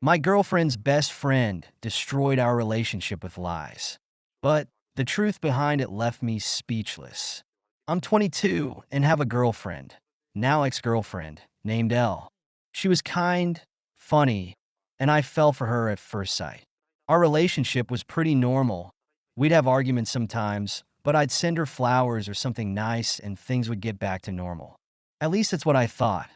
My girlfriend's best friend destroyed our relationship with lies. But the truth behind it left me speechless. I'm 22 and have a girlfriend, now ex-girlfriend, named Elle. She was kind, funny, and I fell for her at first sight. Our relationship was pretty normal. We'd have arguments sometimes, but I'd send her flowers or something nice and things would get back to normal. At least that's what I thought.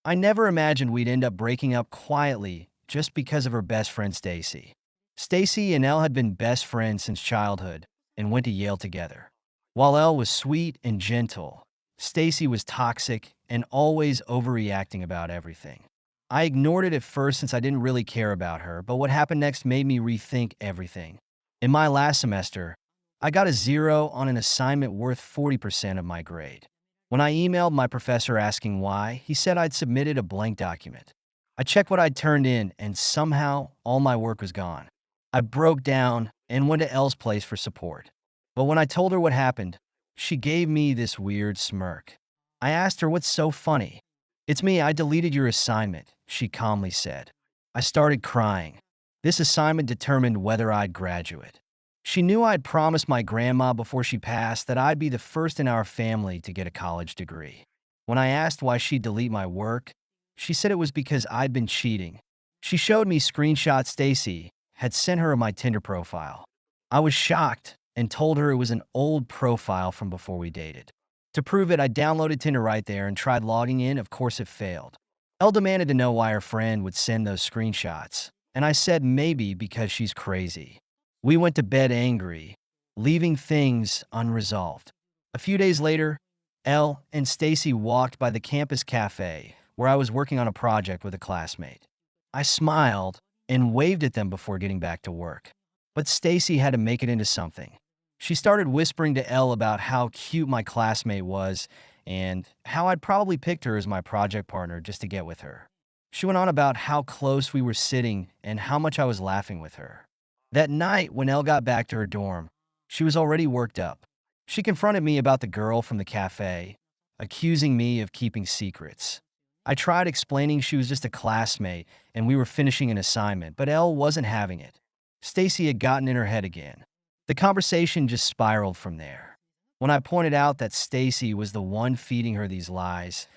I never imagined we'd end up breaking up quietly just because of her best friend Stacy. Stacy and Elle had been best friends since childhood and went to Yale together. While Elle was sweet and gentle, Stacy was toxic and always overreacting about everything. I ignored it at first since I didn't really care about her, but what happened next made me rethink everything. In my last semester, I got a 0 on an assignment worth 40% of my grade. When I emailed my professor asking why, he said I'd submitted a blank document. I checked what I'd turned in, and somehow all my work was gone. I broke down and went to Elle's place for support. But when I told her what happened, she gave me this weird smirk. I asked her what's so funny. "It's me, I deleted your assignment," she calmly said. I started crying. This assignment determined whether I'd graduate. She knew I'd promised my grandma before she passed that I'd be the first in our family to get a college degree. When I asked why she'd delete my work, she said it was because I'd been cheating. She showed me screenshots Stacy had sent her of my Tinder profile. I was shocked and told her it was an old profile from before we dated. To prove it, I downloaded Tinder right there and tried logging in. Of course, it failed. Elle demanded to know why her friend would send those screenshots, and I said maybe because she's crazy. We went to bed angry, leaving things unresolved. A few days later, Elle and Stacy walked by the campus cafe where I was working on a project with a classmate. I smiled and waved at them before getting back to work. But Stacy had to make it into something. She started whispering to Elle about how cute my classmate was and how I'd probably picked her as my project partner just to get with her. She went on about how close we were sitting and how much I was laughing with her. That night, when Elle got back to her dorm, she was already worked up. She confronted me about the girl from the cafe, accusing me of keeping secrets. I tried explaining she was just a classmate and we were finishing an assignment, but Elle wasn't having it. Stacy had gotten in her head again. The conversation just spiraled from there. When I pointed out that Stacy was the one feeding her these lies,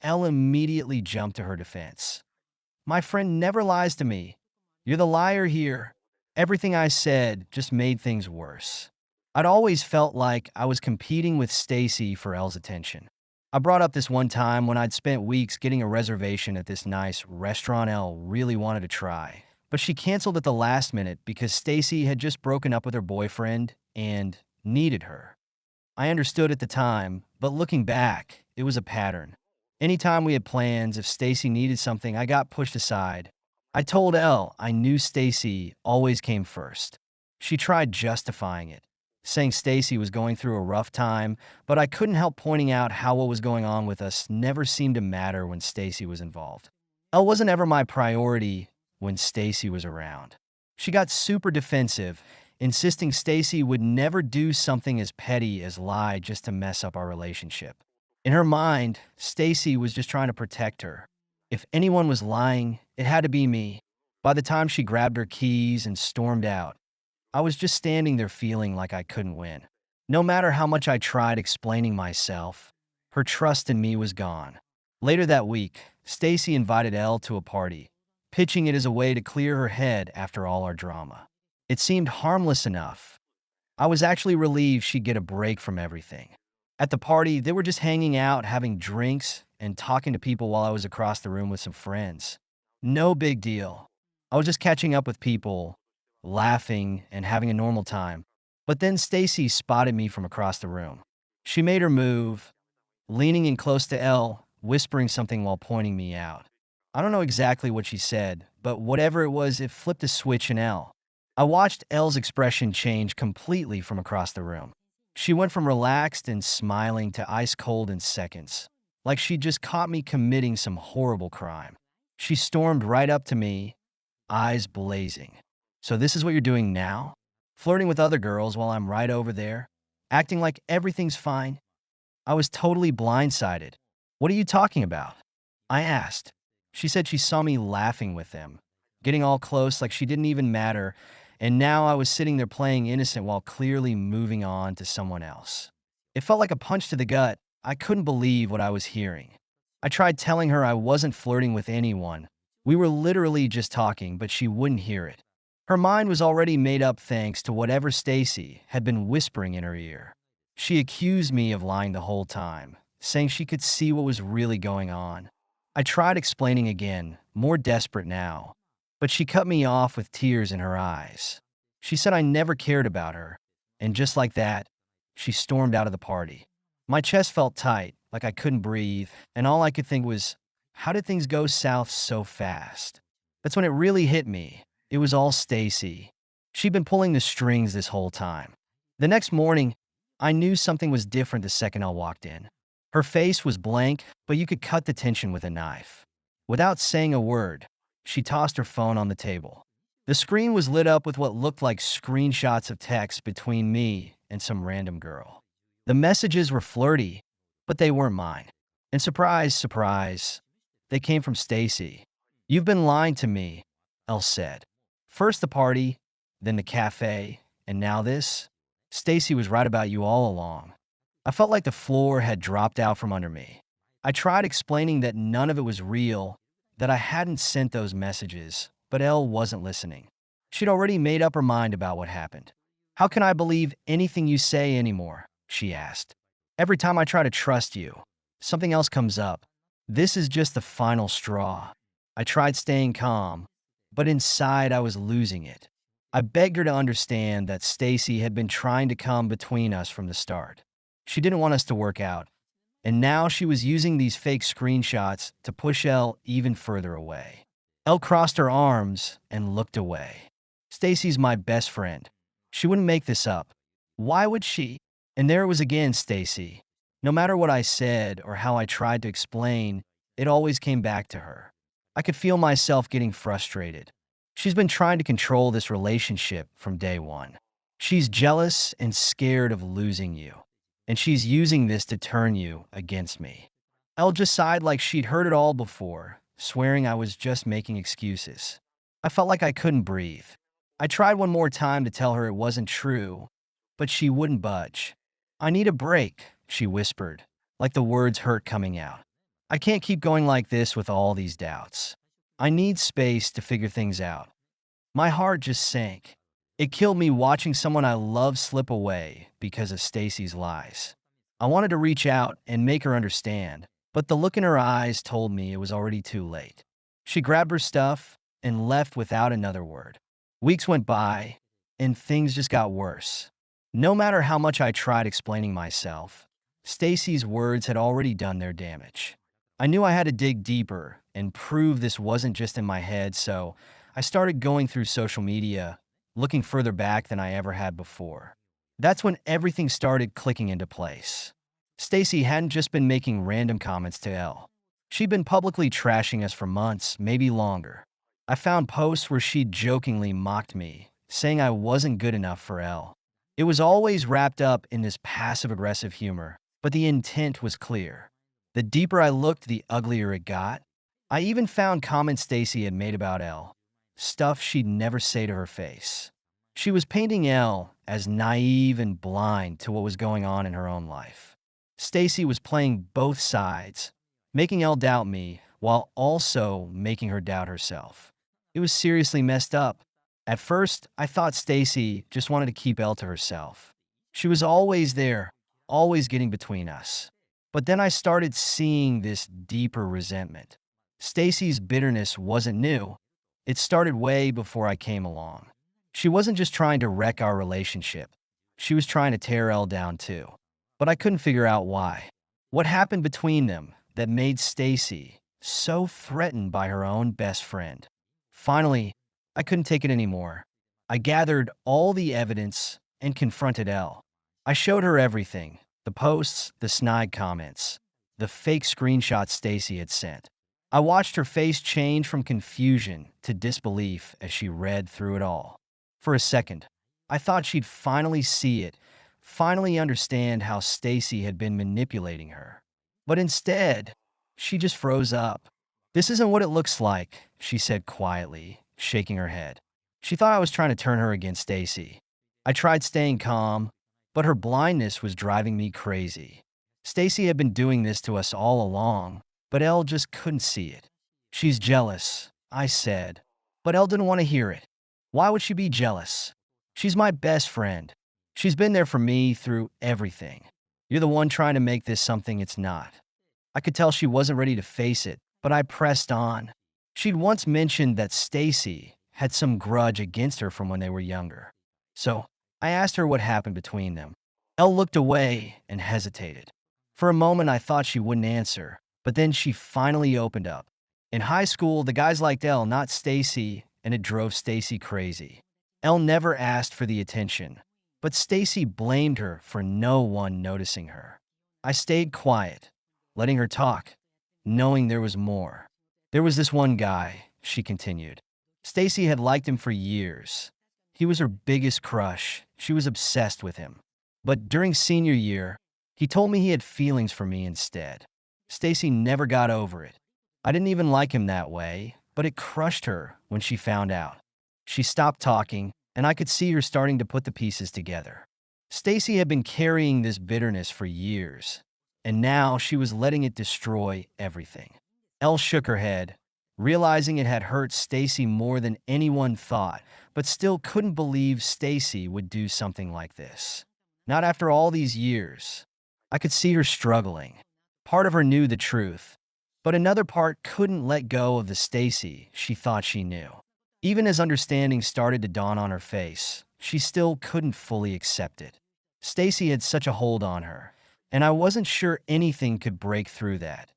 Elle immediately jumped to her defense. "My friend never lies to me. You're the liar here." Everything I said just made things worse. I'd always felt like I was competing with Stacy for Elle's attention. I brought up this one time when I'd spent weeks getting a reservation at this nice restaurant Elle really wanted to try, but she canceled at the last minute because Stacy had just broken up with her boyfriend and needed her. I understood at the time, but looking back, it was a pattern. Anytime we had plans, if Stacy needed something, I got pushed aside. I told Elle I knew Stacy always came first. She tried justifying it, saying Stacy was going through a rough time, but I couldn't help pointing out how what was going on with us never seemed to matter when Stacy was involved. Elle wasn't ever my priority when Stacy was around. She got super defensive, insisting Stacy would never do something as petty as lie just to mess up our relationship. In her mind, Stacy was just trying to protect her. If anyone was lying, it had to be me. By the time she grabbed her keys and stormed out, I was just standing there feeling like I couldn't win. No matter how much I tried explaining myself, her trust in me was gone. Later that week, Stacy invited Elle to a party, pitching it as a way to clear her head after all our drama. It seemed harmless enough. I was actually relieved she'd get a break from everything. At the party, they were just hanging out, having drinks, and talking to people while I was across the room with some friends. No big deal. I was just catching up with people, laughing, and having a normal time. But then Stacy spotted me from across the room. She made her move, leaning in close to Elle, whispering something while pointing me out. I don't know exactly what she said, but whatever it was, it flipped a switch in Elle. I watched Elle's expression change completely from across the room. She went from relaxed and smiling to ice cold in seconds, like she'd just caught me committing some horrible crime. She stormed right up to me, eyes blazing. "So this is what you're doing now? Flirting with other girls while I'm right over there? Acting like everything's fine?" I was totally blindsided. "What are you talking about?" I asked. She said she saw me laughing with them, getting all close like she didn't even matter, and now I was sitting there playing innocent while clearly moving on to someone else. It felt like a punch to the gut. I couldn't believe what I was hearing. I tried telling her I wasn't flirting with anyone. We were literally just talking, but she wouldn't hear it. Her mind was already made up thanks to whatever Stacy had been whispering in her ear. She accused me of lying the whole time, saying she could see what was really going on. I tried explaining again, more desperate now, but she cut me off with tears in her eyes. She said I never cared about her, and just like that, she stormed out of the party. My chest felt tight, like I couldn't breathe, and all I could think was, how did things go south so fast? That's when it really hit me. It was all Stacy. She'd been pulling the strings this whole time. The next morning, I knew something was different the second I walked in. Her face was blank, but you could cut the tension with a knife. Without saying a word, she tossed her phone on the table. The screen was lit up with what looked like screenshots of text between me and some random girl. The messages were flirty, but they weren't mine. And surprise, surprise, they came from Stacy. "You've been lying to me," Elle said. "First the party, then the cafe, and now this? Stacy was right about you all along." I felt like the floor had dropped out from under me. I tried explaining that none of it was real, that I hadn't sent those messages, but Elle wasn't listening. She'd already made up her mind about what happened. "How can I believe anything you say anymore?" she asked. "Every time I try to trust you, something else comes up. This is just the final straw." I tried staying calm, but inside I was losing it. I begged her to understand that Stacy had been trying to come between us from the start. She didn't want us to work out, and now she was using these fake screenshots to push Elle even further away. Elle crossed her arms and looked away. "Stacy's my best friend. She wouldn't make this up. Why would she?" And there it was again, Stacy. No matter what I said or how I tried to explain, it always came back to her. I could feel myself getting frustrated. She's been trying to control this relationship from day one. She's jealous and scared of losing you, and she's using this to turn you against me. Elle just sighed like she'd heard it all before, swearing I was just making excuses. I felt like I couldn't breathe. I tried one more time to tell her it wasn't true, but she wouldn't budge. "I need a break," she whispered, like the words hurt coming out. "I can't keep going like this with all these doubts. I need space to figure things out." My heart just sank. It killed me watching someone I love slip away because of Stacy's lies. I wanted to reach out and make her understand, but the look in her eyes told me it was already too late. She grabbed her stuff and left without another word. Weeks went by, and things just got worse. No matter how much I tried explaining myself, Stacy's words had already done their damage. I knew I had to dig deeper and prove this wasn't just in my head, so I started going through social media, looking further back than I ever had before. That's when everything started clicking into place. Stacy hadn't just been making random comments to Elle. She'd been publicly trashing us for months, maybe longer. I found posts where she'd jokingly mocked me, saying I wasn't good enough for Elle. It was always wrapped up in this passive-aggressive humor, but the intent was clear. The deeper I looked, the uglier it got. I even found comments Stacy had made about Elle, stuff she'd never say to her face. She was painting Elle as naive and blind to what was going on in her own life. Stacy was playing both sides, making Elle doubt me while also making her doubt herself. It was seriously messed up. At first, I thought Stacy just wanted to keep Elle to herself. She was always there, always getting between us. But then I started seeing this deeper resentment. Stacy's bitterness wasn't new. It started way before I came along. She wasn't just trying to wreck our relationship. She was trying to tear Elle down too. But I couldn't figure out why. What happened between them that made Stacy so threatened by her own best friend? Finally, I couldn't take it anymore. I gathered all the evidence and confronted Elle. I showed her everything: the posts, the snide comments, the fake screenshots Stacy had sent. I watched her face change from confusion to disbelief as she read through it all. For a second, I thought she'd finally see it, finally understand how Stacy had been manipulating her. But instead, she just froze up. "This isn't what it looks like," she said quietly, shaking her head. She thought I was trying to turn her against Stacy. I tried staying calm, but her blindness was driving me crazy. Stacy had been doing this to us all along, but Elle just couldn't see it. She's jealous, I said, but Elle didn't want to hear it. Why would she be jealous? She's my best friend. She's been there for me through everything. You're the one trying to make this something it's not. I could tell she wasn't ready to face it, but I pressed on. She'd once mentioned that Stacy had some grudge against her from when they were younger. So I asked her what happened between them. Elle looked away and hesitated. For a moment, I thought she wouldn't answer, but then she finally opened up. In high school, the guys liked Elle, not Stacy, and it drove Stacy crazy. Elle never asked for the attention, but Stacy blamed her for no one noticing her. I stayed quiet, letting her talk, knowing there was more. There was this one guy, she continued. Stacy had liked him for years. He was her biggest crush. She was obsessed with him. But during senior year, he told me he had feelings for me instead. Stacy never got over it. I didn't even like him that way, but it crushed her when she found out. She stopped talking, and I could see her starting to put the pieces together. Stacy had been carrying this bitterness for years, and now she was letting it destroy everything. Elle shook her head, realizing it had hurt Stacy more than anyone thought, but still couldn't believe Stacy would do something like this. Not after all these years. I could see her struggling. Part of her knew the truth, but another part couldn't let go of the Stacy she thought she knew. Even as understanding started to dawn on her face, she still couldn't fully accept it. Stacy had such a hold on her, and I wasn't sure anything could break through that.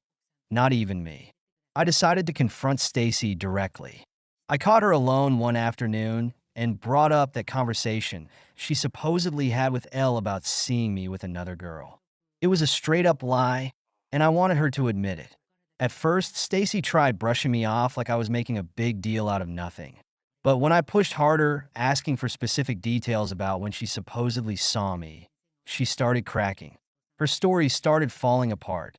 Not even me. I decided to confront Stacy directly. I caught her alone one afternoon and brought up that conversation she supposedly had with Elle about seeing me with another girl. It was a straight-up lie, and I wanted her to admit it. At first, Stacy tried brushing me off like I was making a big deal out of nothing. But when I pushed harder, asking for specific details about when she supposedly saw me, she started cracking. Her story started falling apart.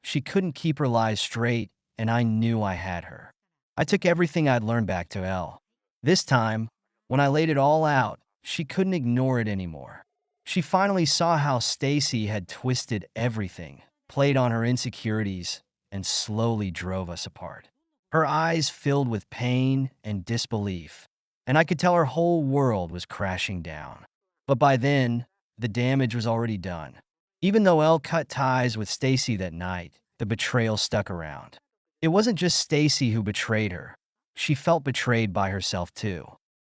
She couldn't keep her lies straight, and I knew I had her. I took everything I'd learned back to Elle. This time, when I laid it all out, she couldn't ignore it anymore. She finally saw how Stacy had twisted everything, played on her insecurities, and slowly drove us apart. Her eyes filled with pain and disbelief, and I could tell her whole world was crashing down. But by then, the damage was already done. Even though Elle cut ties with Stacy that night, the betrayal stuck around. It wasn't just Stacy who betrayed her. She felt betrayed by herself too.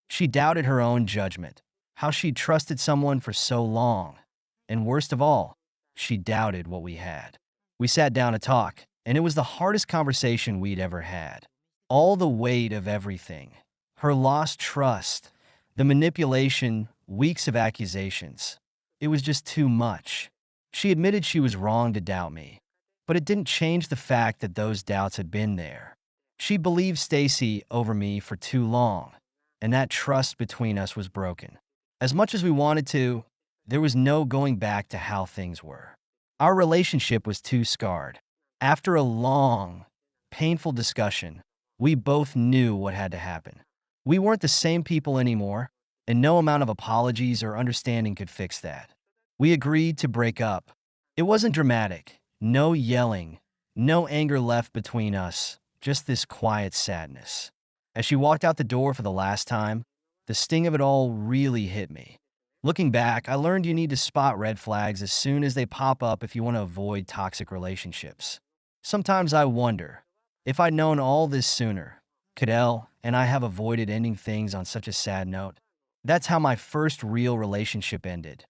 She doubted her own judgment, how she'd trusted someone for so long. And worst of all, she doubted what we had. We sat down to talk, and it was the hardest conversation we'd ever had. All the weight of everything, her lost trust, the manipulation, weeks of accusations. It was just too much. She admitted she was wrong to doubt me, but it didn't change the fact that those doubts had been there. She believed Stacy over me for too long, and that trust between us was broken. As much as we wanted to, there was no going back to how things were. Our relationship was too scarred. After a long, painful discussion, we both knew what had to happen. We weren't the same people anymore, and no amount of apologies or understanding could fix that. We agreed to break up. It wasn't dramatic. No yelling, no anger left between us, just this quiet sadness. As she walked out the door for the last time, the sting of it all really hit me. Looking back, I learned you need to spot red flags as soon as they pop up if you want to avoid toxic relationships. Sometimes I wonder, if I'd known all this sooner, could Elle and I have avoided ending things on such a sad note? That's how my first real relationship ended.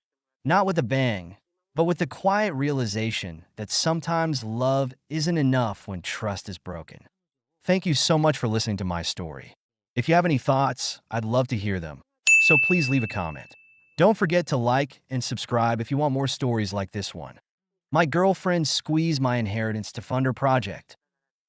Not with a bang, but with the quiet realization that sometimes love isn't enough when trust is broken. Thank you so much for listening to my story. If you have any thoughts, I'd love to hear them, so please leave a comment. Don't forget to like and subscribe if you want more stories like this one. My girlfriend squeezed my inheritance to fund her project.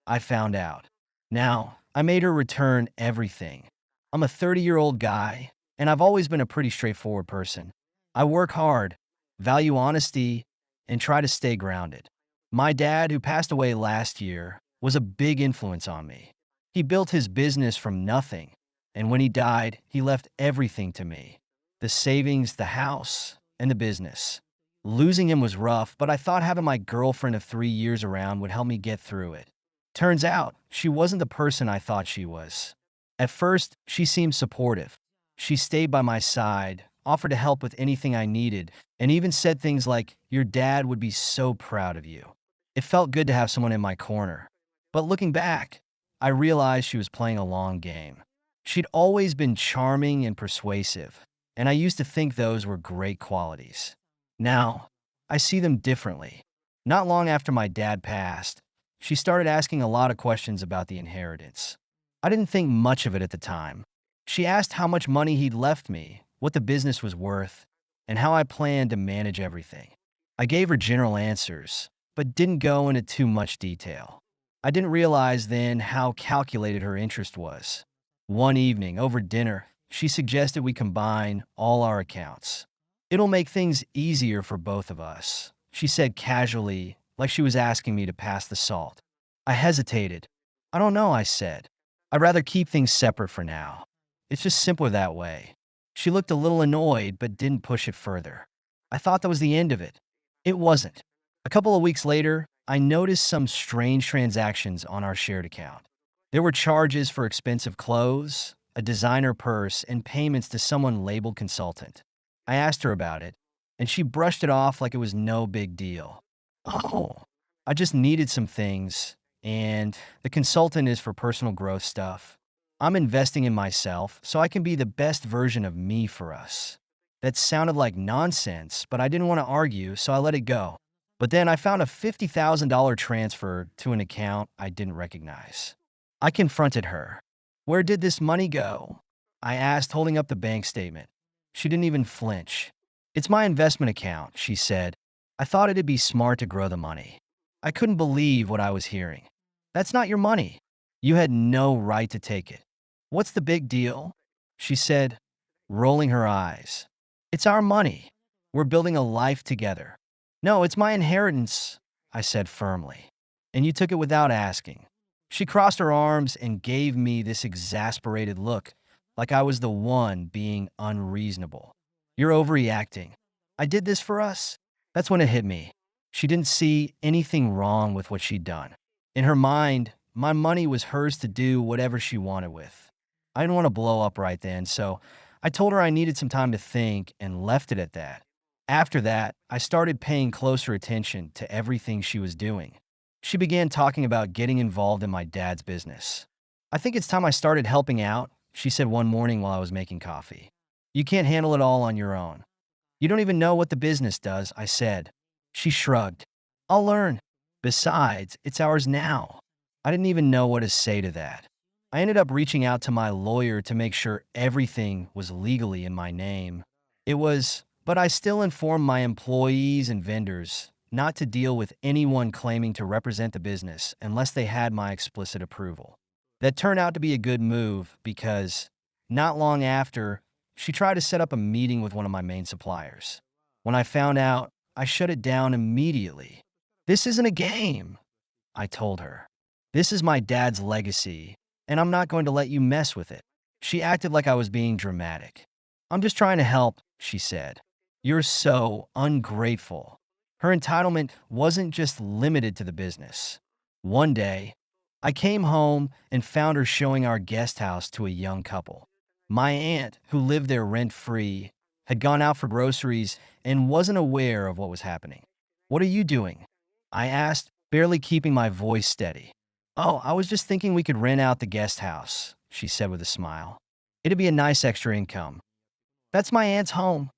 I found out. Now, I made her return everything. I'm a 30-year-old guy, and I've always been a pretty straightforward person. I work hard, value honesty, and try to stay grounded. My dad, who passed away last year, was a big influence on me. He built his business from nothing, And when he died, he left everything to me: the savings, the house, and the business. Losing him was rough, but I thought having my girlfriend of 3 years around would help me get through it. Turns out, she wasn't the person I thought she was. At first, she seemed supportive. She stayed by my side, offered to help with anything I needed, and even said things like, "Your dad would be so proud of you." It felt good to have someone in my corner. But looking back, I realized she was playing a long game. She'd always been charming and persuasive, and I used to think those were great qualities. Now, I see them differently. Not long after my dad passed, she started asking a lot of questions about the inheritance. I didn't think much of it at the time. She asked how much money he'd left me, what the business was worth, and how I planned to manage everything. I gave her general answers, but didn't go into too much detail. I didn't realize then how calculated her interest was. One evening, over dinner, she suggested we combine all our accounts. "It'll make things easier for both of us," she said casually, like she was asking me to pass the salt. I hesitated. "I don't know," I said. "I'd rather keep things separate for now. It's just simpler that way." She looked a little annoyed, but didn't push it further. I thought that was the end of it. It wasn't. A couple of weeks later, I noticed some strange transactions on our shared account. There were charges for expensive clothes, a designer purse, and payments to someone labeled consultant. I asked her about it, and she brushed it off like it was no big deal. "Oh, I just needed some things, and the consultant is for personal growth stuff. I'm investing in myself so I can be the best version of me for us." That sounded like nonsense, but I didn't want to argue, so I let it go. But then I found a $50,000 transfer to an account I didn't recognize. I confronted her. "Where did this money go?" I asked, holding up the bank statement. She didn't even flinch. "It's my investment account," she said. "I thought it'd be smart to grow the money." I couldn't believe what I was hearing. "That's not your money. You had no right to take it." "What's the big deal?" she said, rolling her eyes. "It's our money. We're building a life together." "No, it's my inheritance," I said firmly. "And you took it without asking." She crossed her arms and gave me this exasperated look, like I was the one being unreasonable. "You're overreacting. I did this for us." That's when it hit me. She didn't see anything wrong with what she'd done. In her mind, my money was hers to do whatever she wanted with. I didn't want to blow up right then, so I told her I needed some time to think and left it at that. After that, I started paying closer attention to everything she was doing. She began talking about getting involved in my dad's business. "I think it's time I started helping out," she said one morning while I was making coffee. "You can't handle it all on your own." "You don't even know what the business does," I said. She shrugged. "I'll learn. Besides, it's ours now." I didn't even know what to say to that. I ended up reaching out to my lawyer to make sure everything was legally in my name. But I still informed my employees and vendors not to deal with anyone claiming to represent the business unless they had my explicit approval. That turned out to be a good move because, not long after, she tried to set up a meeting with one of my main suppliers. When I found out, I shut it down immediately. "This isn't a game," I told her. "This is my dad's legacy, and I'm not going to let you mess with it." She acted like I was being dramatic. "I'm just trying to help," she said. "You're so ungrateful." Her entitlement wasn't just limited to the business. One day, I came home and found her showing our guest house to a young couple. My aunt, who lived there rent-free, had gone out for groceries and wasn't aware of what was happening. "What are you doing?" I asked, barely keeping my voice steady. "Oh, I was just thinking we could rent out the guest house," she said with a smile. "It'd be a nice extra income." "That's my aunt's home,"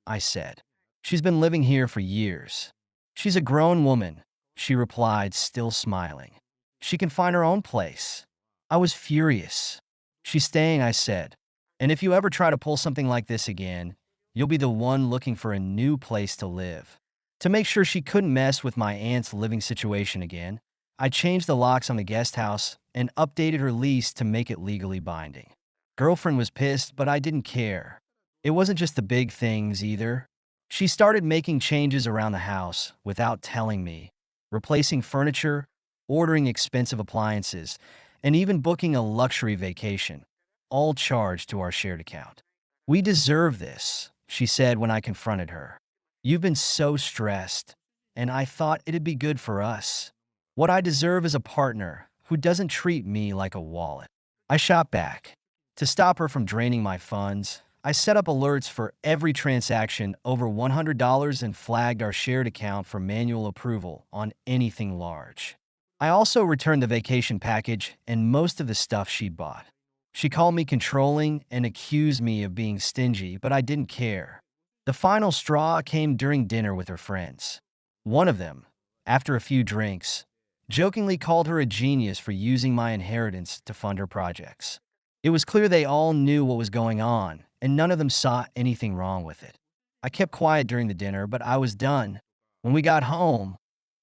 I said. "She's been living here for years." "She's a grown woman," she replied, still smiling. "She can find her own place." I was furious. "She's staying," I said. "And if you ever try to pull something like this again, you'll be the one looking for a new place to live." To make sure she couldn't mess with my aunt's living situation again, I changed the locks on the guest house and updated her lease to make it legally binding. Girlfriend was pissed, but I didn't care. It wasn't just the big things either. She started making changes around the house without telling me, replacing furniture, ordering expensive appliances, and even booking a luxury vacation, all charged to our shared account. "We deserve this," she said when I confronted her. "You've been so stressed, and I thought it'd be good for us. What I deserve is a partner who doesn't treat me like a wallet." I shot back. To stop her from draining my funds, I set up alerts for every transaction over $100 and flagged our shared account for manual approval on anything large. I also returned the vacation package and most of the stuff she'd bought. She called me controlling and accused me of being stingy, but I didn't care. The final straw came during dinner with her friends. One of them, after a few drinks, jokingly called her a genius for using my inheritance to fund her projects. It was clear they all knew what was going on, and none of them saw anything wrong with it. I kept quiet during the dinner, but I was done. When we got home,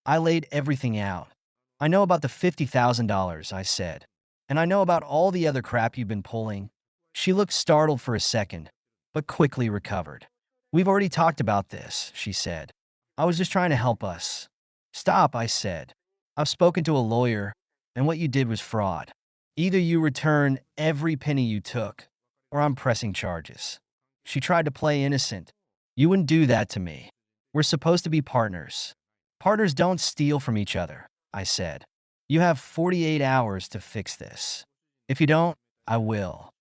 I laid everything out. "I know about the $50,000, I said, "and I know about all the other crap you've been pulling." She looked startled for a second, but quickly recovered. "We've already talked about this," she said. "I was just trying to help us." "Stop," I said. "I've spoken to a lawyer, and what you did was fraud. Either you return every penny you took, or I'm pressing charges." She tried to play innocent. "You wouldn't do that to me. We're supposed to be partners." "Partners don't steal from each other," I said. "You have 48 hours to fix this. If you don't, I will."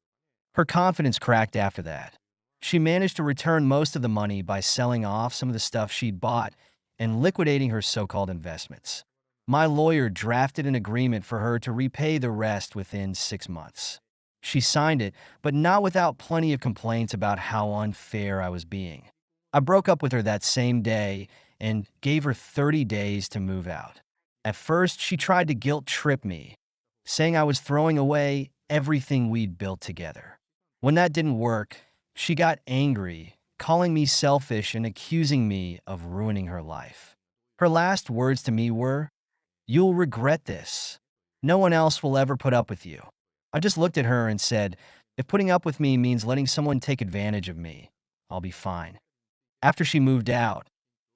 Her confidence cracked after that. She managed to return most of the money by selling off some of the stuff she'd bought and liquidating her so-called investments. My lawyer drafted an agreement for her to repay the rest within 6 months. She signed it, but not without plenty of complaints about how unfair I was being. I broke up with her that same day and gave her 30 days to move out. At first, she tried to guilt trip me, saying I was throwing away everything we'd built together. When that didn't work, she got angry, calling me selfish and accusing me of ruining her life. Her last words to me were, "You'll regret this. No one else will ever put up with you." I just looked at her and said, "If putting up with me means letting someone take advantage of me, I'll be fine." After she moved out,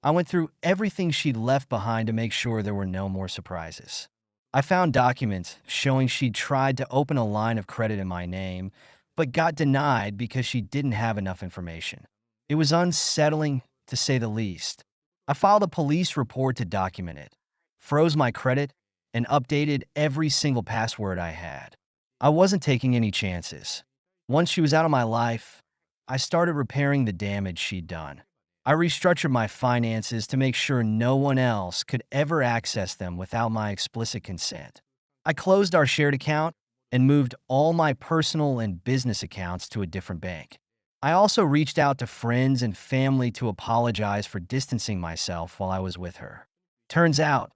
I went through everything she'd left behind to make sure there were no more surprises. I found documents showing she'd tried to open a line of credit in my name, but got denied because she didn't have enough information. It was unsettling, to say the least. I filed a police report to document it, froze my credit, and updated every single password I had. I wasn't taking any chances. Once she was out of my life, I started repairing the damage she'd done. I restructured my finances to make sure no one else could ever access them without my explicit consent. I closed our shared account and moved all my personal and business accounts to a different bank. I also reached out to friends and family to apologize for distancing myself while I was with her. Turns out,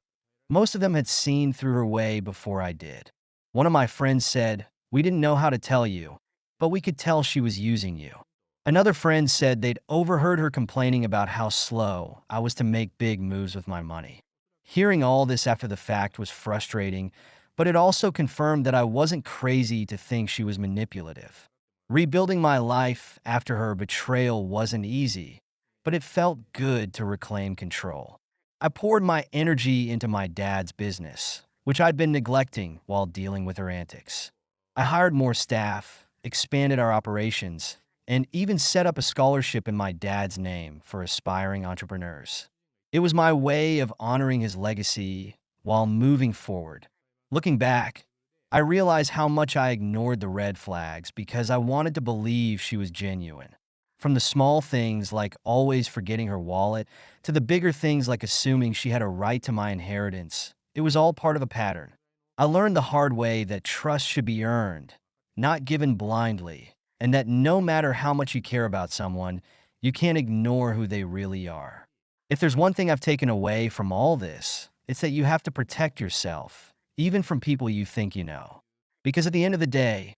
most of them had seen through her way before I did. One of my friends said, "We didn't know how to tell you, but we could tell she was using you." Another friend said they'd overheard her complaining about how slow I was to make big moves with my money. Hearing all this after the fact was frustrating, but it also confirmed that I wasn't crazy to think she was manipulative. Rebuilding my life after her betrayal wasn't easy, but it felt good to reclaim control. I poured my energy into my dad's business, which I'd been neglecting while dealing with her antics. I hired more staff, expanded our operations, and even set up a scholarship in my dad's name for aspiring entrepreneurs. It was my way of honoring his legacy while moving forward. Looking back, I realized how much I ignored the red flags because I wanted to believe she was genuine. From the small things like always forgetting her wallet to the bigger things like assuming she had a right to my inheritance, it was all part of a pattern. I learned the hard way that trust should be earned, not given blindly, and that no matter how much you care about someone, you can't ignore who they really are. If there's one thing I've taken away from all this, it's that you have to protect yourself, even from people you think you know. Because at the end of the day,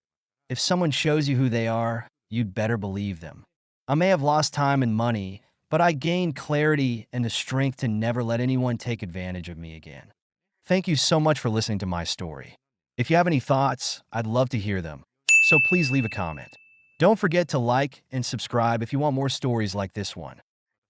if someone shows you who they are, you'd better believe them. I may have lost time and money, but I gained clarity and the strength to never let anyone take advantage of me again. Thank you so much for listening to my story. If you have any thoughts, I'd love to hear them, so please leave a comment. Don't forget to like and subscribe if you want more stories like this one.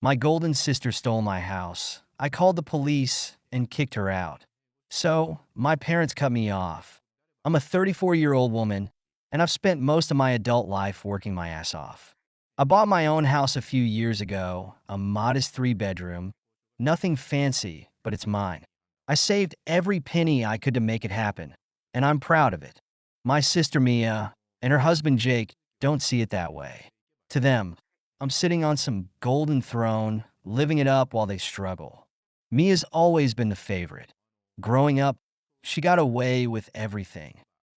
My golden sister stole my house. I called the police and kicked her out. So, my parents cut me off. I'm a 34-year-old woman, and I've spent most of my adult life working my ass off. I bought my own house a few years ago, a modest 3-bedroom. Nothing fancy, but it's mine. I saved every penny I could to make it happen, and I'm proud of it. My sister Mia and her husband Jake don't see it that way. To them, I'm sitting on some golden throne, living it up while they struggle. Mia's always been the favorite. Growing up, she got away with everything.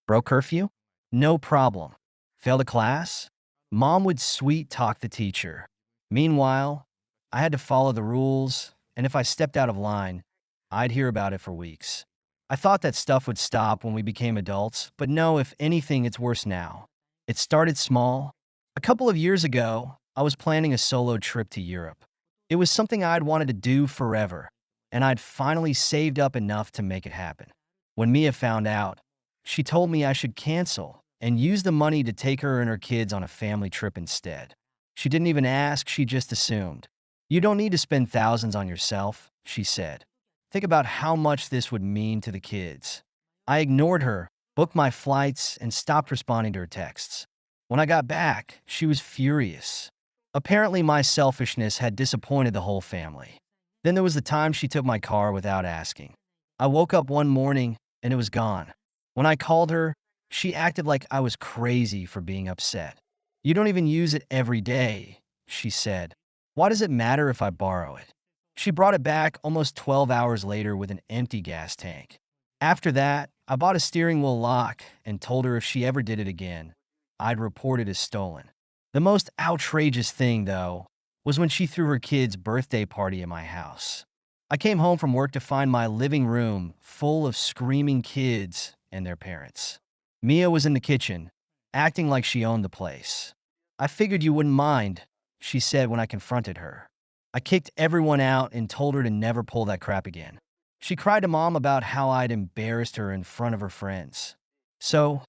Broke curfew? No problem. Failed a class? Mom would sweet talk the teacher. Meanwhile, I had to follow the rules, and if I stepped out of line, I'd hear about it for weeks. I thought that stuff would stop when we became adults, but no, if anything, it's worse now. It started small. A couple of years ago, I was planning a solo trip to Europe. It was something I'd wanted to do forever, and I'd finally saved up enough to make it happen. When Mia found out, she told me I should cancel and use the money to take her and her kids on a family trip instead. She didn't even ask, she just assumed. You don't need to spend thousands on yourself, she said. Think about how much this would mean to the kids. I ignored her, booked my flights, and stopped responding to her texts. When I got back, she was furious. Apparently, my selfishness had disappointed the whole family. Then there was the time she took my car without asking. I woke up one morning and it was gone. When I called her, she acted like I was crazy for being upset. You don't even use it every day, she said. Why does it matter if I borrow it? She brought it back almost 12 hours later with an empty gas tank. After that, I bought a steering wheel lock and told her if she ever did it again, I'd report it as stolen. The most outrageous thing, though, was when she threw her kid's birthday party at my house. I came home from work to find my living room full of screaming kids and their parents. Mia was in the kitchen, acting like she owned the place. I figured you wouldn't mind, she said when I confronted her. I kicked everyone out and told her to never pull that crap again. She cried to Mom about how I'd embarrassed her in front of her friends. So,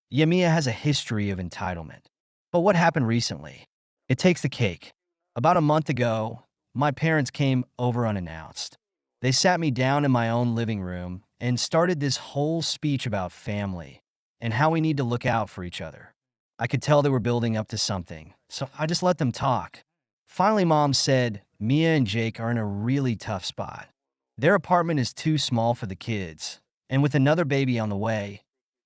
yeah, Mia has a history of entitlement. But what happened recently? It takes the cake. About a month ago, my parents came over unannounced. They sat me down in my own living room and started this whole speech about family and how we need to look out for each other. I could tell they were building up to something, so I just let them talk. Finally, Mom said Mia and Jake are in a really tough spot. Their apartment is too small for the kids, and with another baby on the way,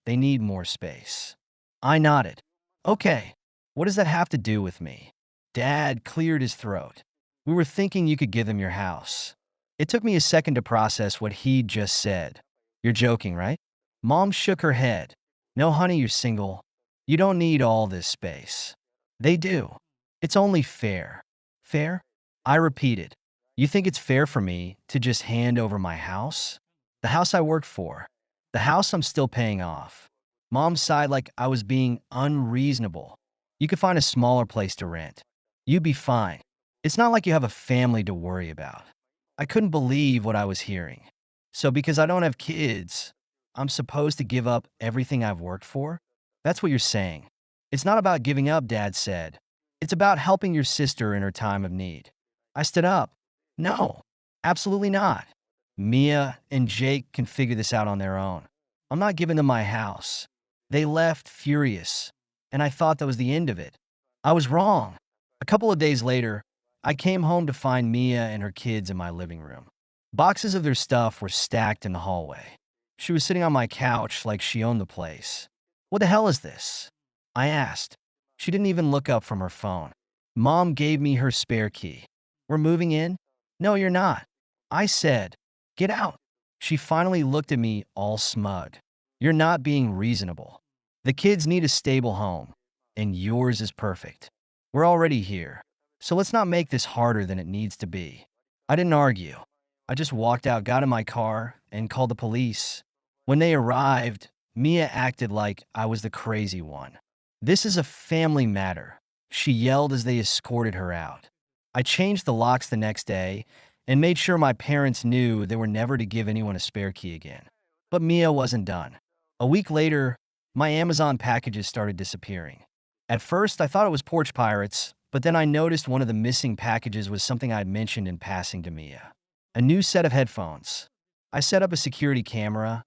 they need more space. I nodded. Okay, what does that have to do with me? Dad cleared his throat. We were thinking you could give them your house. It took me a second to process what he'd just said. You're joking, right? Mom shook her head. No, honey, you're single. You don't need all this space. They do. It's only fair. Fair? I repeated. You think it's fair for me to just hand over my house? The house I worked for. The house I'm still paying off. Mom sighed like I was being unreasonable. You could find a smaller place to rent. You'd be fine. It's not like you have a family to worry about. I couldn't believe what I was hearing. So because I don't have kids, I'm supposed to give up everything I've worked for? That's what you're saying. It's not about giving up, Dad said. It's about helping your sister in her time of need. I stood up. No, absolutely not. Mia and Jake can figure this out on their own. I'm not giving them my house. They left furious, and I thought that was the end of it. I was wrong. A couple of days later, I came home to find Mia and her kids in my living room. Boxes of their stuff were stacked in the hallway. She was sitting on my couch like she owned the place. What the hell is this? I asked. She didn't even look up from her phone. Mom gave me her spare key. We're moving in? No, you're not. I said, get out. She finally looked at me all smug. You're not being reasonable. The kids need a stable home, and yours is perfect. We're already here, so let's not make this harder than it needs to be. I didn't argue. I just walked out, got in my car, and called the police. When they arrived, Mia acted like I was the crazy one. This is a family matter, she yelled as they escorted her out. I changed the locks the next day and made sure my parents knew they were never to give anyone a spare key again. But Mia wasn't done. A week later, my Amazon packages started disappearing. At first, I thought it was porch pirates, but then I noticed one of the missing packages was something I'd mentioned in passing to Mia. A new set of headphones. I set up a security camera,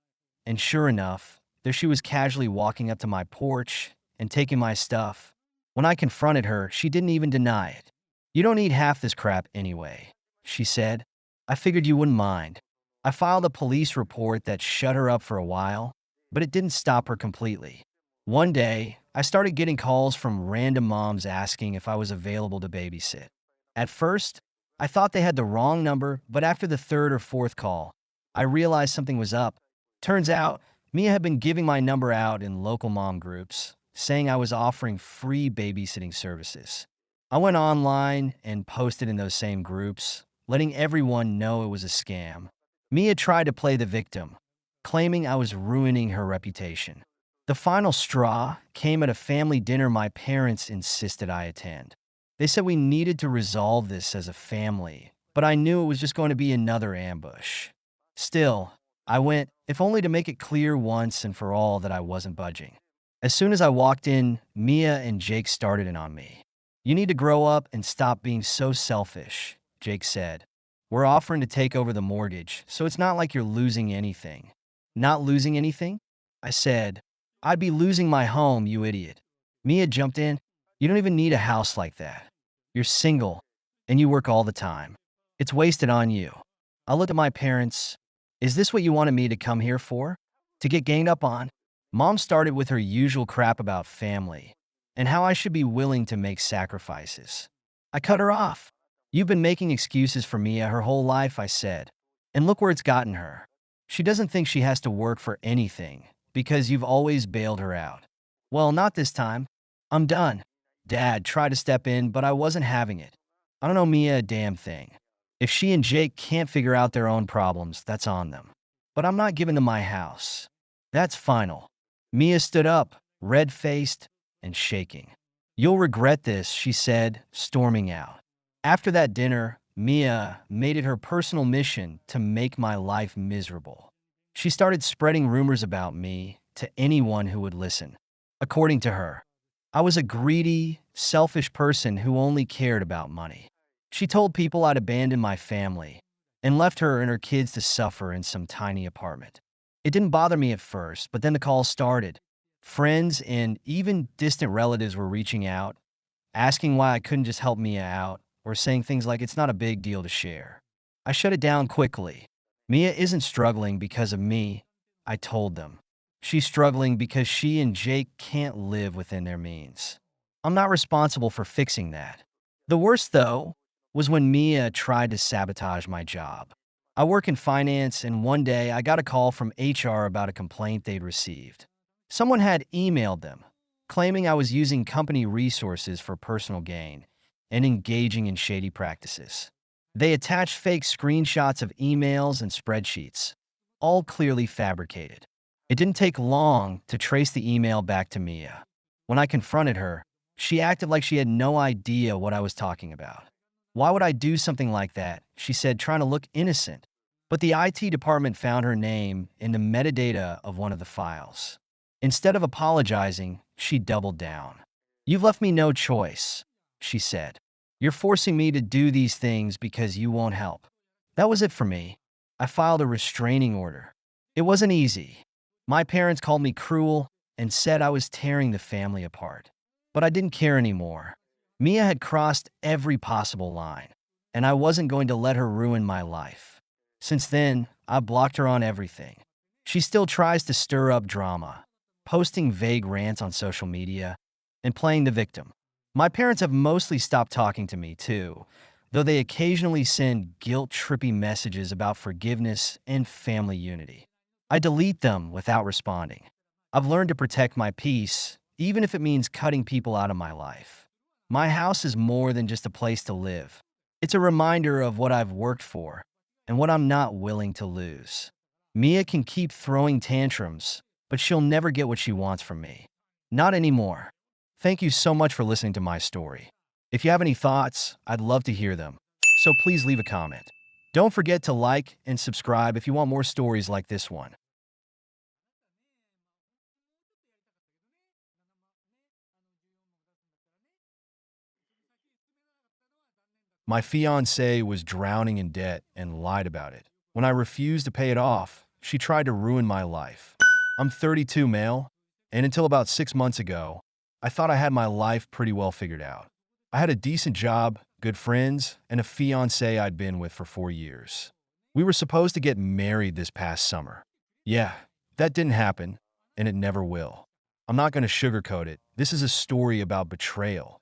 and sure enough, there she was casually walking up to my porch and taking my stuff. When I confronted her, she didn't even deny it. "You don't need half this crap anyway," she said. "I figured you wouldn't mind." I filed a police report that shut her up for a while, but it didn't stop her completely. One day, I started getting calls from random moms asking if I was available to babysit. At first, I thought they had the wrong number, but after the third or fourth call, I realized something was up. Turns out, Mia had been giving my number out in local mom groups, saying I was offering free babysitting services. I went online and posted in those same groups, letting everyone know it was a scam. Mia tried to play the victim, claiming I was ruining her reputation. The final straw came at a family dinner my parents insisted I attend. They said we needed to resolve this as a family, but I knew it was just going to be another ambush. Still, I went, if only to make it clear once and for all that I wasn't budging. As soon as I walked in, Mia and Jake started in on me. "You need to grow up and stop being so selfish," Jake said. "We're offering to take over the mortgage, so it's not like you're losing anything." "Not losing anything?" I said. "I'd be losing my home, you idiot." Mia jumped in. "You don't even need a house like that. You're single, and you work all the time. It's wasted on you." I looked at my parents. "Is this what you wanted me to come here for? To get ganged up on?" Mom started with her usual crap about family and how I should be willing to make sacrifices. I cut her off. "You've been making excuses for Mia her whole life," I said, "and look where it's gotten her. She doesn't think she has to work for anything because you've always bailed her out." "Well, not this time. I'm done." Dad tried to step in, but I wasn't having it. "I don't know Mia a damn thing. If she and Jake can't figure out their own problems, that's on them. But I'm not giving them my house. That's final." Mia stood up, red-faced and shaking. "You'll regret this," she said, storming out. After that dinner, Mia made it her personal mission to make my life miserable. She started spreading rumors about me to anyone who would listen. According to her, I was a greedy, selfish person who only cared about money. She told people I'd abandoned my family and left her and her kids to suffer in some tiny apartment. It didn't bother me at first, but then the calls started. Friends and even distant relatives were reaching out, asking why I couldn't just help Mia out, or saying things like it's not a big deal to share. I shut it down quickly. "Mia isn't struggling because of me," I told them. "She's struggling because she and Jake can't live within their means. I'm not responsible for fixing that." The worst, though, was when Mia tried to sabotage my job. I work in finance, and one day I got a call from HR about a complaint they'd received. Someone had emailed them, claiming I was using company resources for personal gain and engaging in shady practices. They attached fake screenshots of emails and spreadsheets, all clearly fabricated. It didn't take long to trace the email back to Mia. When I confronted her, she acted like she had no idea what I was talking about. "Why would I do something like that?" she said, trying to look innocent. But the IT department found her name in the metadata of one of the files. Instead of apologizing, she doubled down. "You've left me no choice," she said. "You're forcing me to do these things because you won't help." That was it for me. I filed a restraining order. It wasn't easy. My parents called me cruel and said I was tearing the family apart. But I didn't care anymore. Mia had crossed every possible line, and I wasn't going to let her ruin my life. Since then, I blocked her on everything. She still tries to stir up drama, posting vague rants on social media and playing the victim. My parents have mostly stopped talking to me, too, though they occasionally send guilt-trippy messages about forgiveness and family unity. I delete them without responding. I've learned to protect my peace, even if it means cutting people out of my life. My house is more than just a place to live. It's a reminder of what I've worked for and what I'm not willing to lose. Mia can keep throwing tantrums, but she'll never get what she wants from me. Not anymore. Thank you so much for listening to my story. If you have any thoughts, I'd love to hear them. So please leave a comment. Don't forget to like and subscribe if you want more stories like this one. My fiancée was drowning in debt and lied about it. When I refused to pay it off, she tried to ruin my life. I'm 32 male, and until about 6 months ago, I thought I had my life pretty well figured out. I had a decent job, good friends, and a fiancée I'd been with for 4 years. We were supposed to get married this past summer. Yeah, that didn't happen, and it never will. I'm not going to sugarcoat it. This is a story about betrayal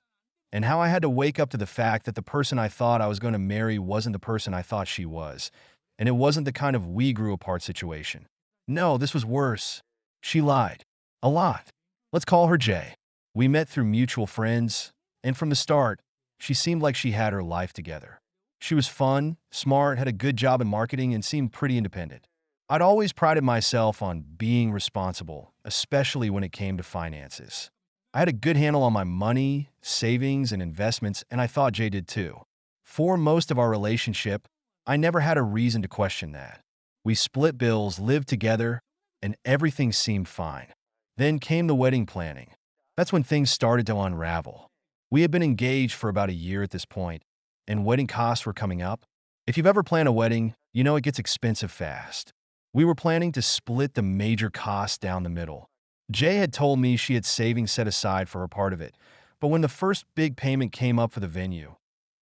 and how I had to wake up to the fact that the person I thought I was going to marry wasn't the person I thought she was, and it wasn't the kind of we grew apart situation. No, this was worse. She lied. A lot. Let's call her Jay. We met through mutual friends, and from the start, she seemed like she had her life together. She was fun, smart, had a good job in marketing, and seemed pretty independent. I'd always prided myself on being responsible, especially when it came to finances. I had a good handle on my money, savings, and investments, and I thought Jay did too. For most of our relationship, I never had a reason to question that. We split bills, lived together, and everything seemed fine. Then came the wedding planning. That's when things started to unravel. We had been engaged for about a year at this point, and wedding costs were coming up. If you've ever planned a wedding, you know it gets expensive fast. We were planning to split the major costs down the middle. Jay had told me she had savings set aside for her part of it, but when the first big payment came up for the venue,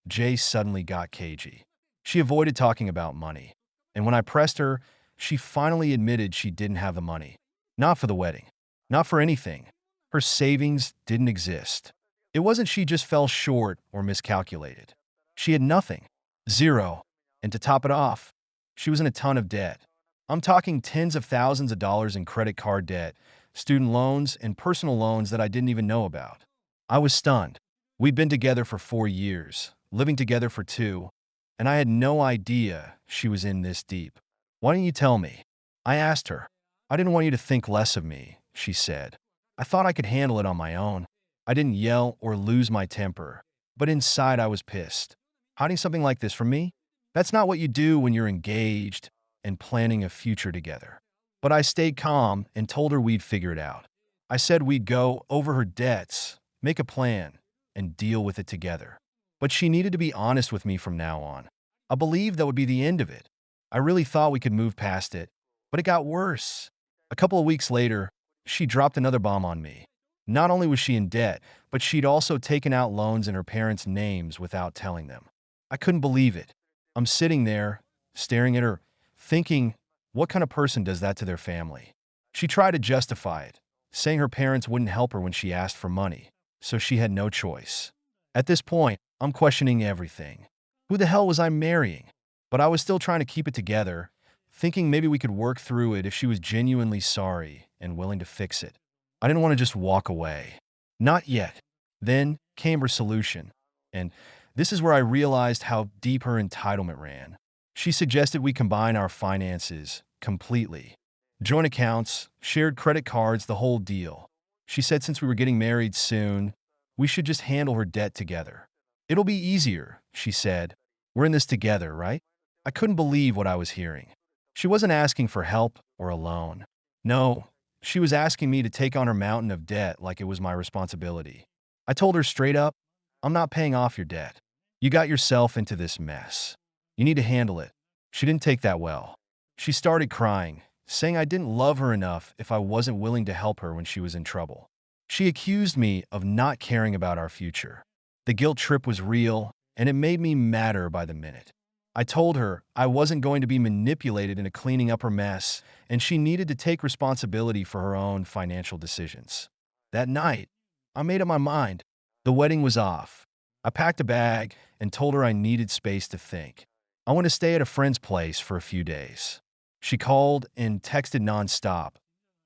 Jay suddenly got cagey. She avoided talking about money, and when I pressed her, she finally admitted she didn't have the money. Not for the wedding. Not for anything. Her savings didn't exist. It wasn't she just fell short or miscalculated. She had nothing. Zero. And to top it off, she was in a ton of debt. I'm talking tens of thousands of dollars in credit card debt, student loans, and personal loans that I didn't even know about. I was stunned. We'd been together for 4 years, living together for 2, and I had no idea she was in this deep. Why didn't you tell me? I asked her. I didn't want you to think less of me, she said. I thought I could handle it on my own. I didn't yell or lose my temper, but inside I was pissed. Hiding something like this from me? That's not what you do when you're engaged and planning a future together. But I stayed calm and told her we'd figure it out. I said we'd go over her debts, make a plan, and deal with it together. But she needed to be honest with me from now on. I believed that would be the end of it. I really thought we could move past it, but it got worse. A couple of weeks later, she dropped another bomb on me. Not only was she in debt, but she'd also taken out loans in her parents' names without telling them. I couldn't believe it. I'm sitting there, staring at her, thinking, what kind of person does that to their family? She tried to justify it, saying her parents wouldn't help her when she asked for money, so she had no choice. At this point, I'm questioning everything. Who the hell was I marrying? But I was still trying to keep it together, thinking maybe we could work through it if she was genuinely sorry and willing to fix it. I didn't want to just walk away. Not yet. Then came her solution, and this is where I realized how deep her entitlement ran. She suggested we combine our finances completely. Joint accounts, shared credit cards, the whole deal. She said since we were getting married soon, we should just handle her debt together. It'll be easier, she said. We're in this together, right? I couldn't believe what I was hearing. She wasn't asking for help or a loan. No, she was asking me to take on her mountain of debt like it was my responsibility. I told her straight up, I'm not paying off your debt. You got yourself into this mess. You need to handle it. She didn't take that well. She started crying, saying I didn't love her enough if I wasn't willing to help her when she was in trouble. She accused me of not caring about our future. The guilt trip was real, and it made me madder by the minute. I told her I wasn't going to be manipulated into cleaning up her mess, and she needed to take responsibility for her own financial decisions. That night, I made up my mind. The wedding was off. I packed a bag and told her I needed space to think. I want to stay at a friend's place for a few days. She called and texted nonstop,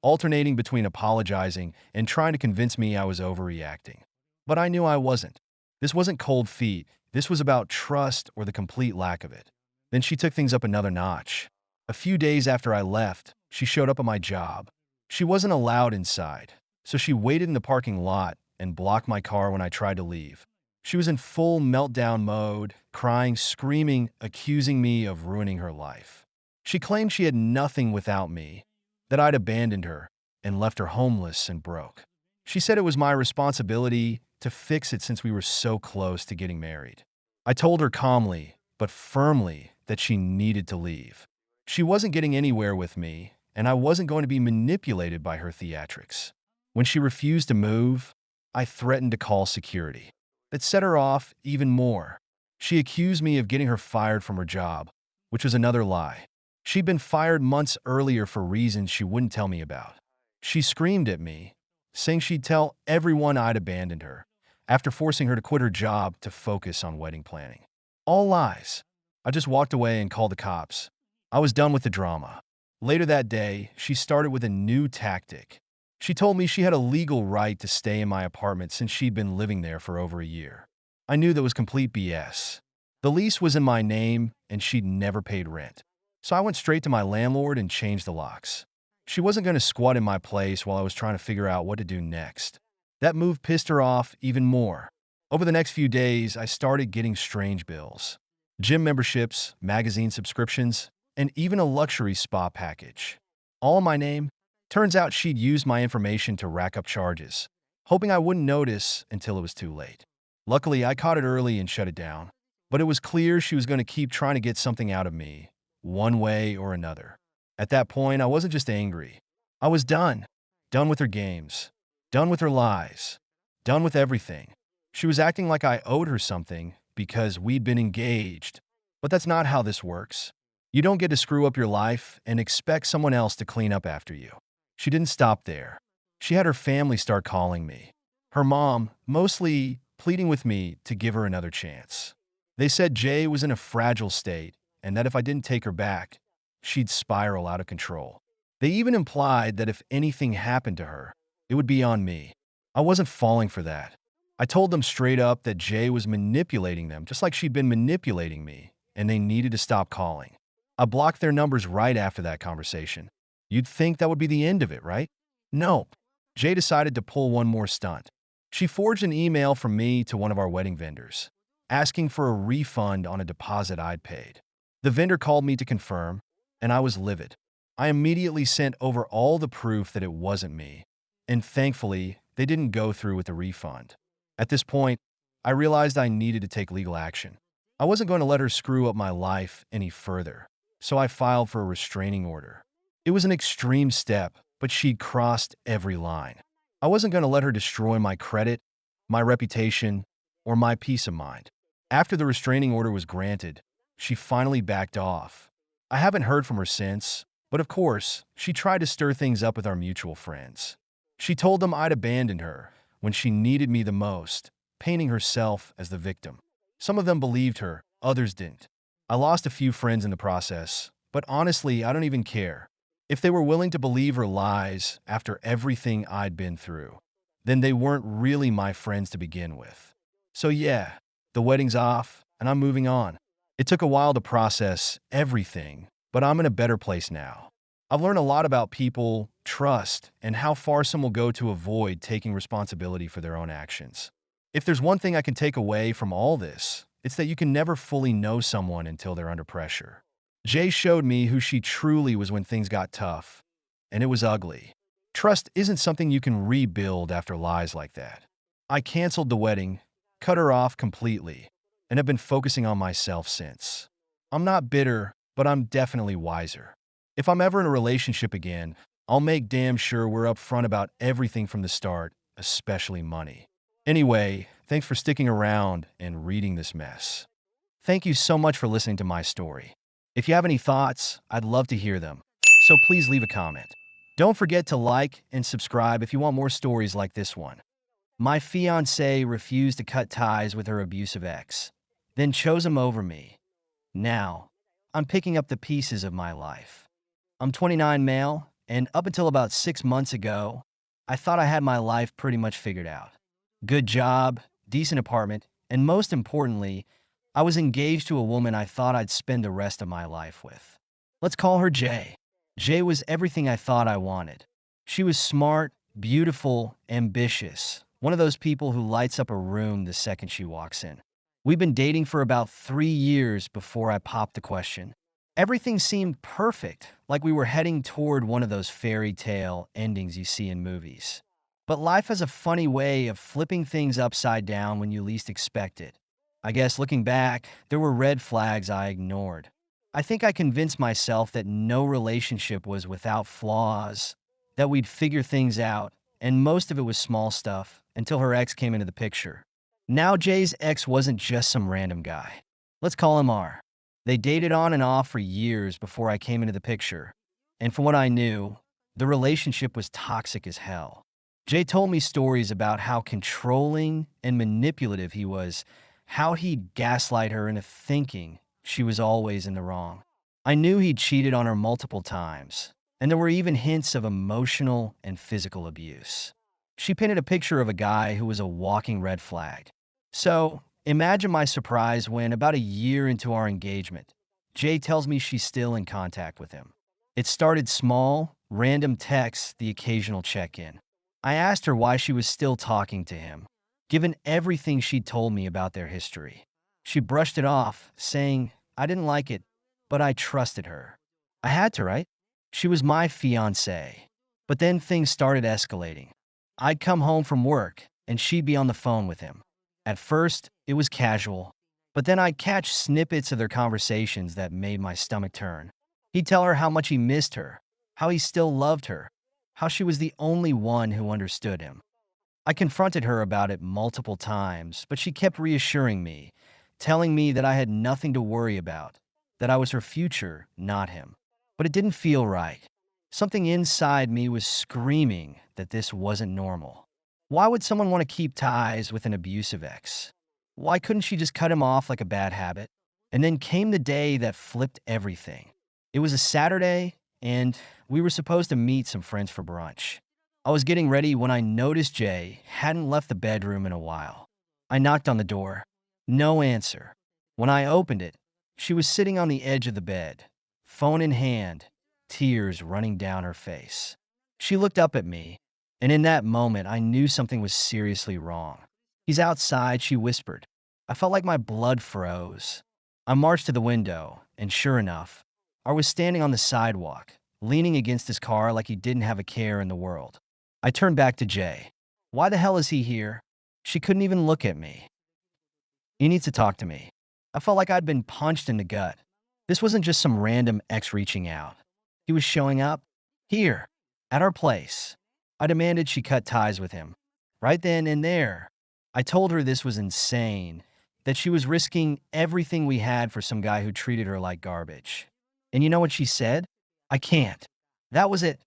alternating between apologizing and trying to convince me I was overreacting. But I knew I wasn't. This wasn't cold feet. This was about trust or the complete lack of it. Then she took things up another notch. A few days after I left, she showed up at my job. She wasn't allowed inside, so she waited in the parking lot and blocked my car when I tried to leave. She was in full meltdown mode, crying, screaming, accusing me of ruining her life. She claimed she had nothing without me, that I'd abandoned her and left her homeless and broke. She said it was my responsibility to fix it since we were so close to getting married. I told her calmly, but firmly, that she needed to leave. She wasn't getting anywhere with me, and I wasn't going to be manipulated by her theatrics. When she refused to move, I threatened to call security. That set her off even more. She accused me of getting her fired from her job, which was another lie. She'd been fired months earlier for reasons she wouldn't tell me about. She screamed at me, saying she'd tell everyone I'd abandoned her, after forcing her to quit her job to focus on wedding planning. All lies. I just walked away and called the cops. I was done with the drama. Later that day, she started with a new tactic. She told me she had a legal right to stay in my apartment since she'd been living there for over a year. I knew that was complete BS. The lease was in my name, and she'd never paid rent. So I went straight to my landlord and changed the locks. She wasn't going to squat in my place while I was trying to figure out what to do next. That move pissed her off even more. Over the next few days, I started getting strange bills. Gym memberships, magazine subscriptions, and even a luxury spa package. All in my name. Turns out she'd used my information to rack up charges, hoping I wouldn't notice until it was too late. Luckily, I caught it early and shut it down. But it was clear she was going to keep trying to get something out of me, one way or another. At that point, I wasn't just angry. I was done. Done with her games. Done with her lies. Done with everything. She was acting like I owed her something because we'd been engaged. But that's not how this works. You don't get to screw up your life and expect someone else to clean up after you. She didn't stop there. She had her family start calling me. Her mom, mostly pleading with me to give her another chance. They said Jay was in a fragile state and that if I didn't take her back, she'd spiral out of control. They even implied that if anything happened to her, it would be on me. I wasn't falling for that. I told them straight up that Jay was manipulating them, just like she'd been manipulating me, and they needed to stop calling. I blocked their numbers right after that conversation. You'd think that would be the end of it, right? Nope. Jay decided to pull one more stunt. She forged an email from me to one of our wedding vendors, asking for a refund on a deposit I'd paid. The vendor called me to confirm, and I was livid. I immediately sent over all the proof that it wasn't me, and thankfully, they didn't go through with the refund. At this point, I realized I needed to take legal action. I wasn't going to let her screw up my life any further, so I filed for a restraining order. It was an extreme step, but she'd crossed every line. I wasn't going to let her destroy my credit, my reputation, or my peace of mind. After the restraining order was granted, she finally backed off. I haven't heard from her since, but of course, she tried to stir things up with our mutual friends. She told them I'd abandoned her when she needed me the most, painting herself as the victim. Some of them believed her, others didn't. I lost a few friends in the process, but honestly, I don't even care. If they were willing to believe her lies after everything I'd been through, then they weren't really my friends to begin with. So yeah, the wedding's off, and I'm moving on. It took a while to process everything, but I'm in a better place now. I've learned a lot about people, trust, and how far some will go to avoid taking responsibility for their own actions. If there's one thing I can take away from all this, it's that you can never fully know someone until they're under pressure. Jay showed me who she truly was when things got tough, and it was ugly. Trust isn't something you can rebuild after lies like that. I canceled the wedding, cut her off completely, and have been focusing on myself since. I'm not bitter, but I'm definitely wiser. If I'm ever in a relationship again, I'll make damn sure we're upfront about everything from the start, especially money. Anyway, thanks for sticking around and reading this mess. Thank you so much for listening to my story. If you have any thoughts, I'd love to hear them, so please leave a comment. Don't forget to like and subscribe if you want more stories like this one. My fiancée refused to cut ties with her abusive ex, then chose him over me. Now, I'm picking up the pieces of my life. I'm 29 male, and up until about 6 months ago, I thought I had my life pretty much figured out. Good job, decent apartment, and most importantly, I was engaged to a woman I thought I'd spend the rest of my life with. Let's call her Jay. Jay was everything I thought I wanted. She was smart, beautiful, ambitious, one of those people who lights up a room the second she walks in. We've been dating for about 3 years before I popped the question. Everything seemed perfect, like we were heading toward one of those fairy tale endings you see in movies. But life has a funny way of flipping things upside down when you least expect it. I guess looking back, there were red flags I ignored. I think I convinced myself that no relationship was without flaws, that we'd figure things out, and most of it was small stuff, until her ex came into the picture. Now Jay's ex wasn't just some random guy. Let's call him R. They dated on and off for years before I came into the picture. And from what I knew, the relationship was toxic as hell. Jay told me stories about how controlling and manipulative he was, how he'd gaslight her into thinking she was always in the wrong. I knew he'd cheated on her multiple times, and there were even hints of emotional and physical abuse. She painted a picture of a guy who was a walking red flag. So, imagine my surprise when, about a year into our engagement, Jay tells me she's still in contact with him. It started small, random texts, the occasional check-in. I asked her why she was still talking to him, given everything she'd told me about their history. She brushed it off, saying, I didn't like it, but I trusted her. I had to, right? She was my fiancée. But then things started escalating. I'd come home from work, and she'd be on the phone with him. At first, it was casual, but then I'd catch snippets of their conversations that made my stomach turn. He'd tell her how much he missed her, how he still loved her, how she was the only one who understood him. I confronted her about it multiple times, but she kept reassuring me, telling me that I had nothing to worry about, that I was her future, not him. But it didn't feel right. Something inside me was screaming that this wasn't normal. Why would someone want to keep ties with an abusive ex? Why couldn't she just cut him off like a bad habit? And then came the day that flipped everything. It was a Saturday, and we were supposed to meet some friends for brunch. I was getting ready when I noticed Jay hadn't left the bedroom in a while. I knocked on the door. No answer. When I opened it, she was sitting on the edge of the bed, phone in hand, tears running down her face. She looked up at me, and in that moment, I knew something was seriously wrong. He's outside, she whispered. I felt like my blood froze. I marched to the window, and sure enough, I was standing on the sidewalk, leaning against his car like he didn't have a care in the world. I turned back to Jay. Why the hell is he here? She couldn't even look at me. He needs to talk to me. I felt like I'd been punched in the gut. This wasn't just some random ex reaching out. He was showing up here, at our place. I demanded she cut ties with him. Right then and there, I told her this was insane, that she was risking everything we had for some guy who treated her like garbage. And you know what she said? I can't. That was it.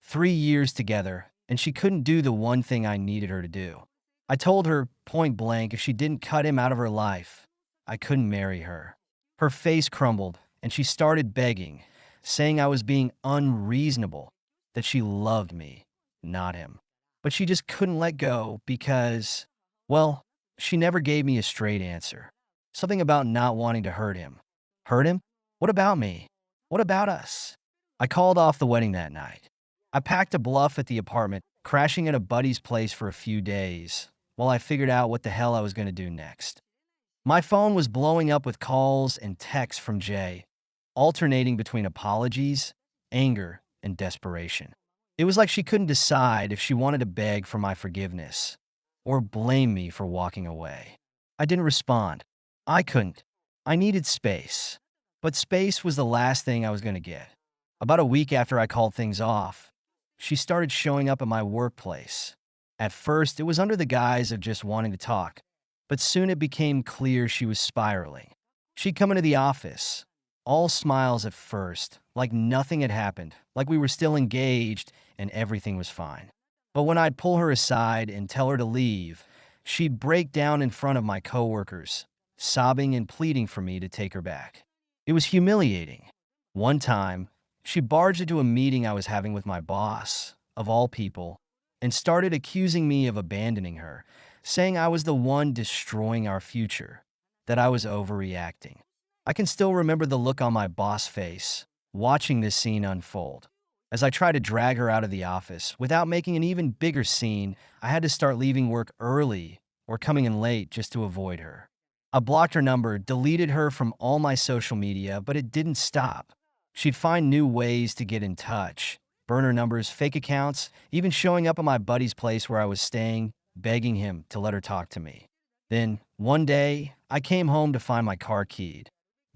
3 years together, and she couldn't do the one thing I needed her to do. I told her point blank if she didn't cut him out of her life, I couldn't marry her. Her face crumbled, and she started begging, saying I was being unreasonable, that she loved me, not him. But she just couldn't let go because, well, she never gave me a straight answer. Something about not wanting to hurt him. Hurt him? What about me? What about us? I called off the wedding that night. I packed a bluff at the apartment, crashing at a buddy's place for a few days, while I figured out what the hell I was going to do next. My phone was blowing up with calls and texts from Jay, alternating between apologies, anger, and desperation. It was like she couldn't decide if she wanted to beg for my forgiveness or blame me for walking away. I didn't respond. I couldn't. I needed space. But space was the last thing I was going to get. About a week after I called things off, she started showing up at my workplace. At first, it was under the guise of just wanting to talk, but soon it became clear she was spiraling. She'd come into the office, all smiles at first, like nothing had happened, like we were still engaged and everything was fine. But when I'd pull her aside and tell her to leave, she'd break down in front of my coworkers, sobbing and pleading for me to take her back. It was humiliating. One time, she barged into a meeting I was having with my boss, of all people, and started accusing me of abandoning her, saying I was the one destroying our future, that I was overreacting. I can still remember the look on my boss' face, watching this scene unfold. As I tried to drag her out of the office, without making an even bigger scene, I had to start leaving work early or coming in late just to avoid her. I blocked her number, deleted her from all my social media, but it didn't stop. She'd find new ways to get in touch. Burner numbers, fake accounts, even showing up at my buddy's place where I was staying, begging him to let her talk to me. Then, one day, I came home to find my car keyed.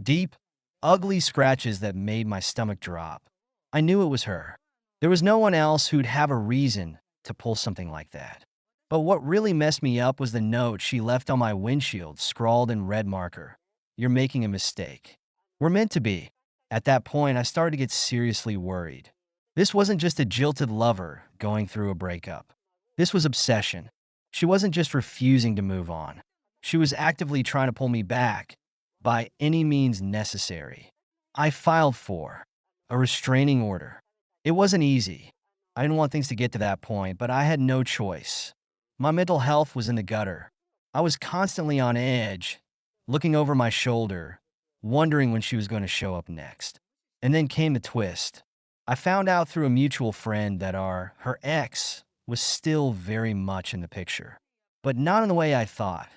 Deep, ugly scratches that made my stomach drop. I knew it was her. There was no one else who'd have a reason to pull something like that. But what really messed me up was the note she left on my windshield, scrawled in red marker. "You're making a mistake. We're meant to be." At that point, I started to get seriously worried. This wasn't just a jilted lover going through a breakup. This was obsession. She wasn't just refusing to move on. She was actively trying to pull me back by any means necessary. I filed for a restraining order. It wasn't easy. I didn't want things to get to that point, but I had no choice. My mental health was in the gutter. I was constantly on edge, looking over my shoulder, wondering when she was going to show up next. And then came the twist. I found out through a mutual friend that her ex was still very much in the picture, but not in the way I thought.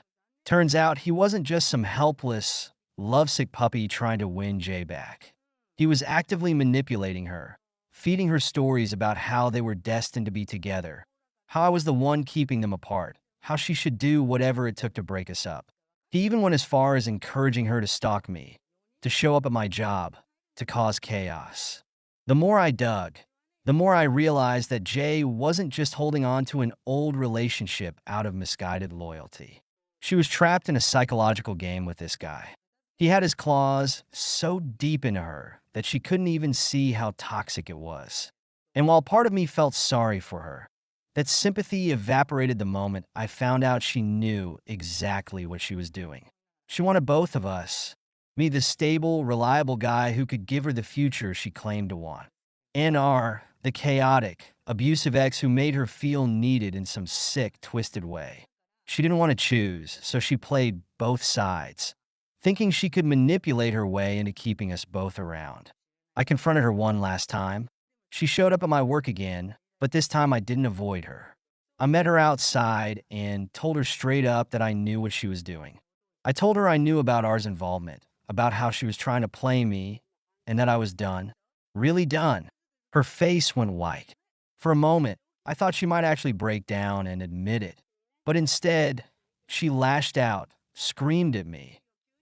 Turns out he wasn't just some helpless, lovesick puppy trying to win Jay back. He was actively manipulating her, feeding her stories about how they were destined to be together, how I was the one keeping them apart, how she should do whatever it took to break us up. He even went as far as encouraging her to stalk me, to show up at my job, to cause chaos. The more I dug, the more I realized that Jay wasn't just holding on to an old relationship out of misguided loyalty. She was trapped in a psychological game with this guy. He had his claws so deep into her that she couldn't even see how toxic it was. And while part of me felt sorry for her, that sympathy evaporated the moment I found out she knew exactly what she was doing. She wanted both of us, me, the stable, reliable guy who could give her the future she claimed to want, and the chaotic, abusive ex who made her feel needed in some sick, twisted way. She didn't want to choose, so she played both sides, thinking she could manipulate her way into keeping us both around. I confronted her one last time. She showed up at my work again, but this time I didn't avoid her. I met her outside and told her straight up that I knew what she was doing. I told her I knew about ours involvement, about how she was trying to play me, and that I was done. Really done. Her face went white. For a moment, I thought she might actually break down and admit it. But instead, she lashed out, screamed at me,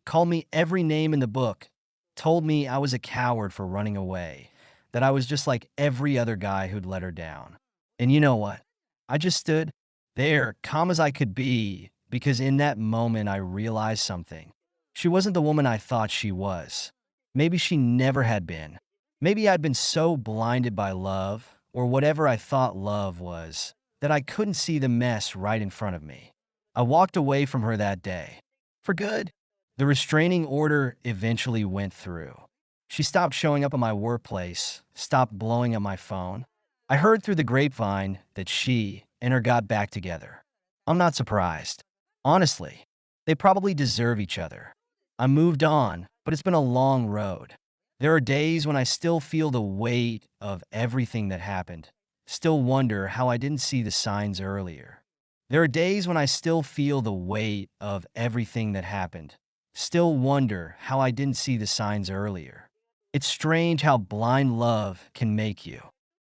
called me every name in the book, told me I was a coward for running away, that I was just like every other guy who'd let her down. And you know what? I just stood there, calm as I could be, because in that moment I realized something. She wasn't the woman I thought she was. Maybe she never had been. Maybe I'd been so blinded by love, or whatever I thought love was, that I couldn't see the mess right in front of me. I walked away from her that day. For good. The restraining order eventually went through. She stopped showing up at my workplace, stopped blowing up my phone. I heard through the grapevine that she and her got back together. I'm not surprised. Honestly, they probably deserve each other. I moved on, but it's been a long road. There are days when I still feel the weight of everything that happened, still wonder how I didn't see the signs earlier. There are days when I still feel the weight of everything that happened, still wonder how I didn't see the signs earlier. It's strange how blind love can make you.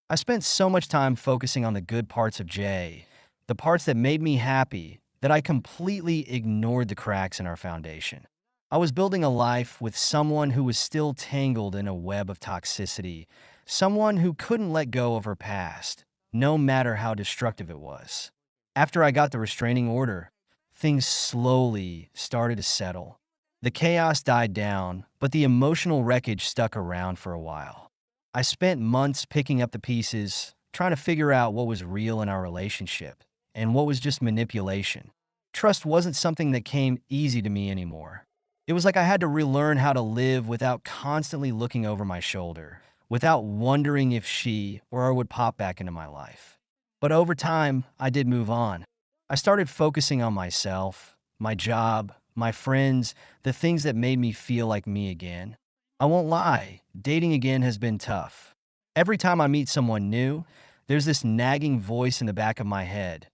I spent so much time focusing on the good parts of Jay, the parts that made me happy, that I completely ignored the cracks in our foundation. I was building a life with someone who was still tangled in a web of toxicity, someone who couldn't let go of her past, no matter how destructive it was. After I got the restraining order, things slowly started to settle. The chaos died down, but the emotional wreckage stuck around for a while. I spent months picking up the pieces, trying to figure out what was real in our relationship and what was just manipulation. Trust wasn't something that came easy to me anymore. It was like I had to relearn how to live without constantly looking over my shoulder, without wondering if she or I would pop back into my life. But over time, I did move on. I started focusing on myself, my job, my friends, the things that made me feel like me again. I won't lie, dating again has been tough. Every time I meet someone new, there's this nagging voice in the back of my head,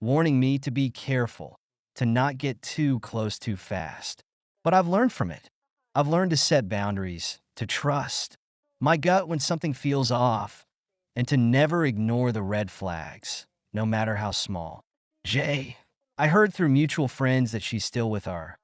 warning me to be careful, to not get too close too fast. But I've learned from it. I've learned to set boundaries, to trust my gut when something feels off, and to never ignore the red flags, no matter how small. Jay, I heard through mutual friends that she's still with her.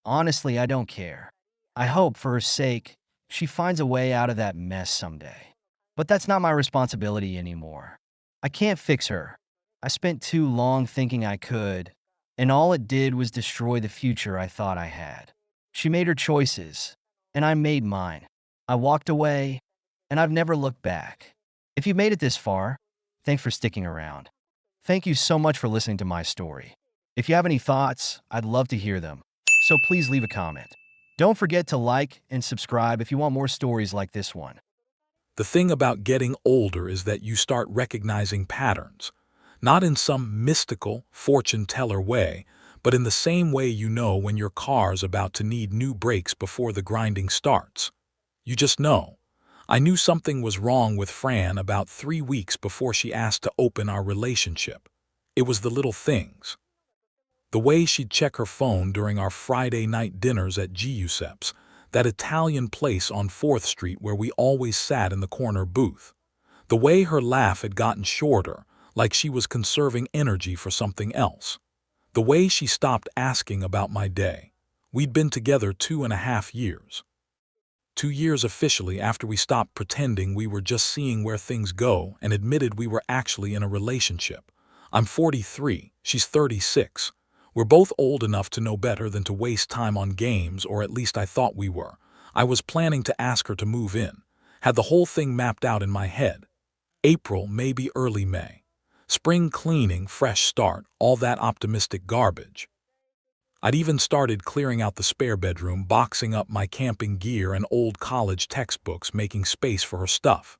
Honestly, I don't care. I hope, for her sake, she finds a way out of that mess someday. But that's not my responsibility anymore. I can't fix her. I spent too long thinking I could, and all it did was destroy the future I thought I had. She made her choices, and I made mine. I walked away, and I've never looked back. If you made it this far, thanks for sticking around. Thank you so much for listening to my story. If you have any thoughts, I'd love to hear them, so please leave a comment. Don't forget to like and subscribe if you want more stories like this one. The thing about getting older is that you start recognizing patterns, not in some mystical, fortune teller way, but in the same way you know when your car's about to need new brakes before the grinding starts. You just know. I knew something was wrong with Fran about 3 weeks before she asked to open our relationship. It was the little things. The way she'd check her phone during our Friday night dinners at Giuseppe's, that Italian place on 4th Street where we always sat in the corner booth. The way her laugh had gotten shorter, like she was conserving energy for something else. The way she stopped asking about my day. We'd been together 2.5 years. 2 years officially after we stopped pretending we were just seeing where things go and admitted we were actually in a relationship. I'm 43, she's 36. We're both old enough to know better than to waste time on games, or at least I thought we were. I was planning to ask her to move in. Had the whole thing mapped out in my head. April, maybe early May. Spring cleaning, fresh start, all that optimistic garbage. I'd even started clearing out the spare bedroom, boxing up my camping gear and old college textbooks, making space for her stuff.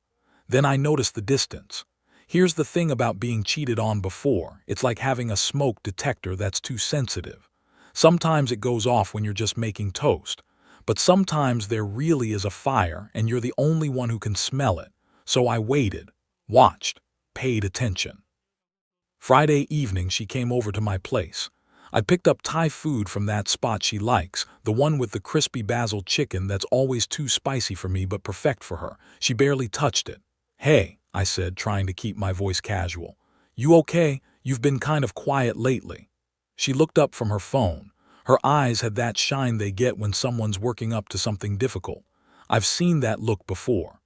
Then I noticed the distance. Here's the thing about being cheated on before. It's like having a smoke detector that's too sensitive. Sometimes it goes off when you're just making toast, but sometimes there really is a fire and you're the only one who can smell it. So I waited, watched, paid attention. Friday evening she came over to my place. I'd picked up Thai food from that spot she likes, the one with the crispy basil chicken that's always too spicy for me but perfect for her. She barely touched it. "Hey," I said, trying to keep my voice casual. "You okay? You've been kind of quiet lately." She looked up from her phone. Her eyes had that shine they get when someone's working up to something difficult. I've seen that look before.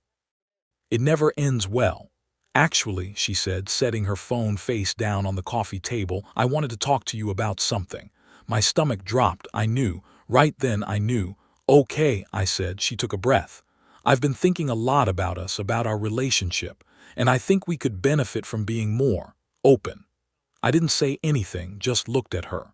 It never ends well. "Actually," she said, setting her phone face down on the coffee table, "I wanted to talk to you about something." My stomach dropped. I knew. Right then I knew. "Okay," I said. She took a breath. "I've been thinking a lot about us, about our relationship, and I think we could benefit from being more open." I didn't say anything, just looked at her.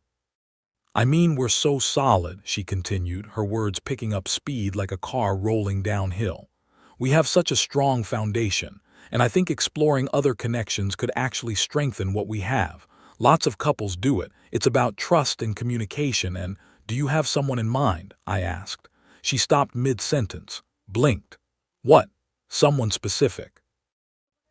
"I mean, we're so solid," she continued, her words picking up speed like a car rolling downhill. "We have such a strong foundation, and I think exploring other connections could actually strengthen what we have. Lots of couples do it. It's about trust and communication, and do you have someone in mind?" I asked. She stopped mid-sentence, blinked. "What? Someone specific?"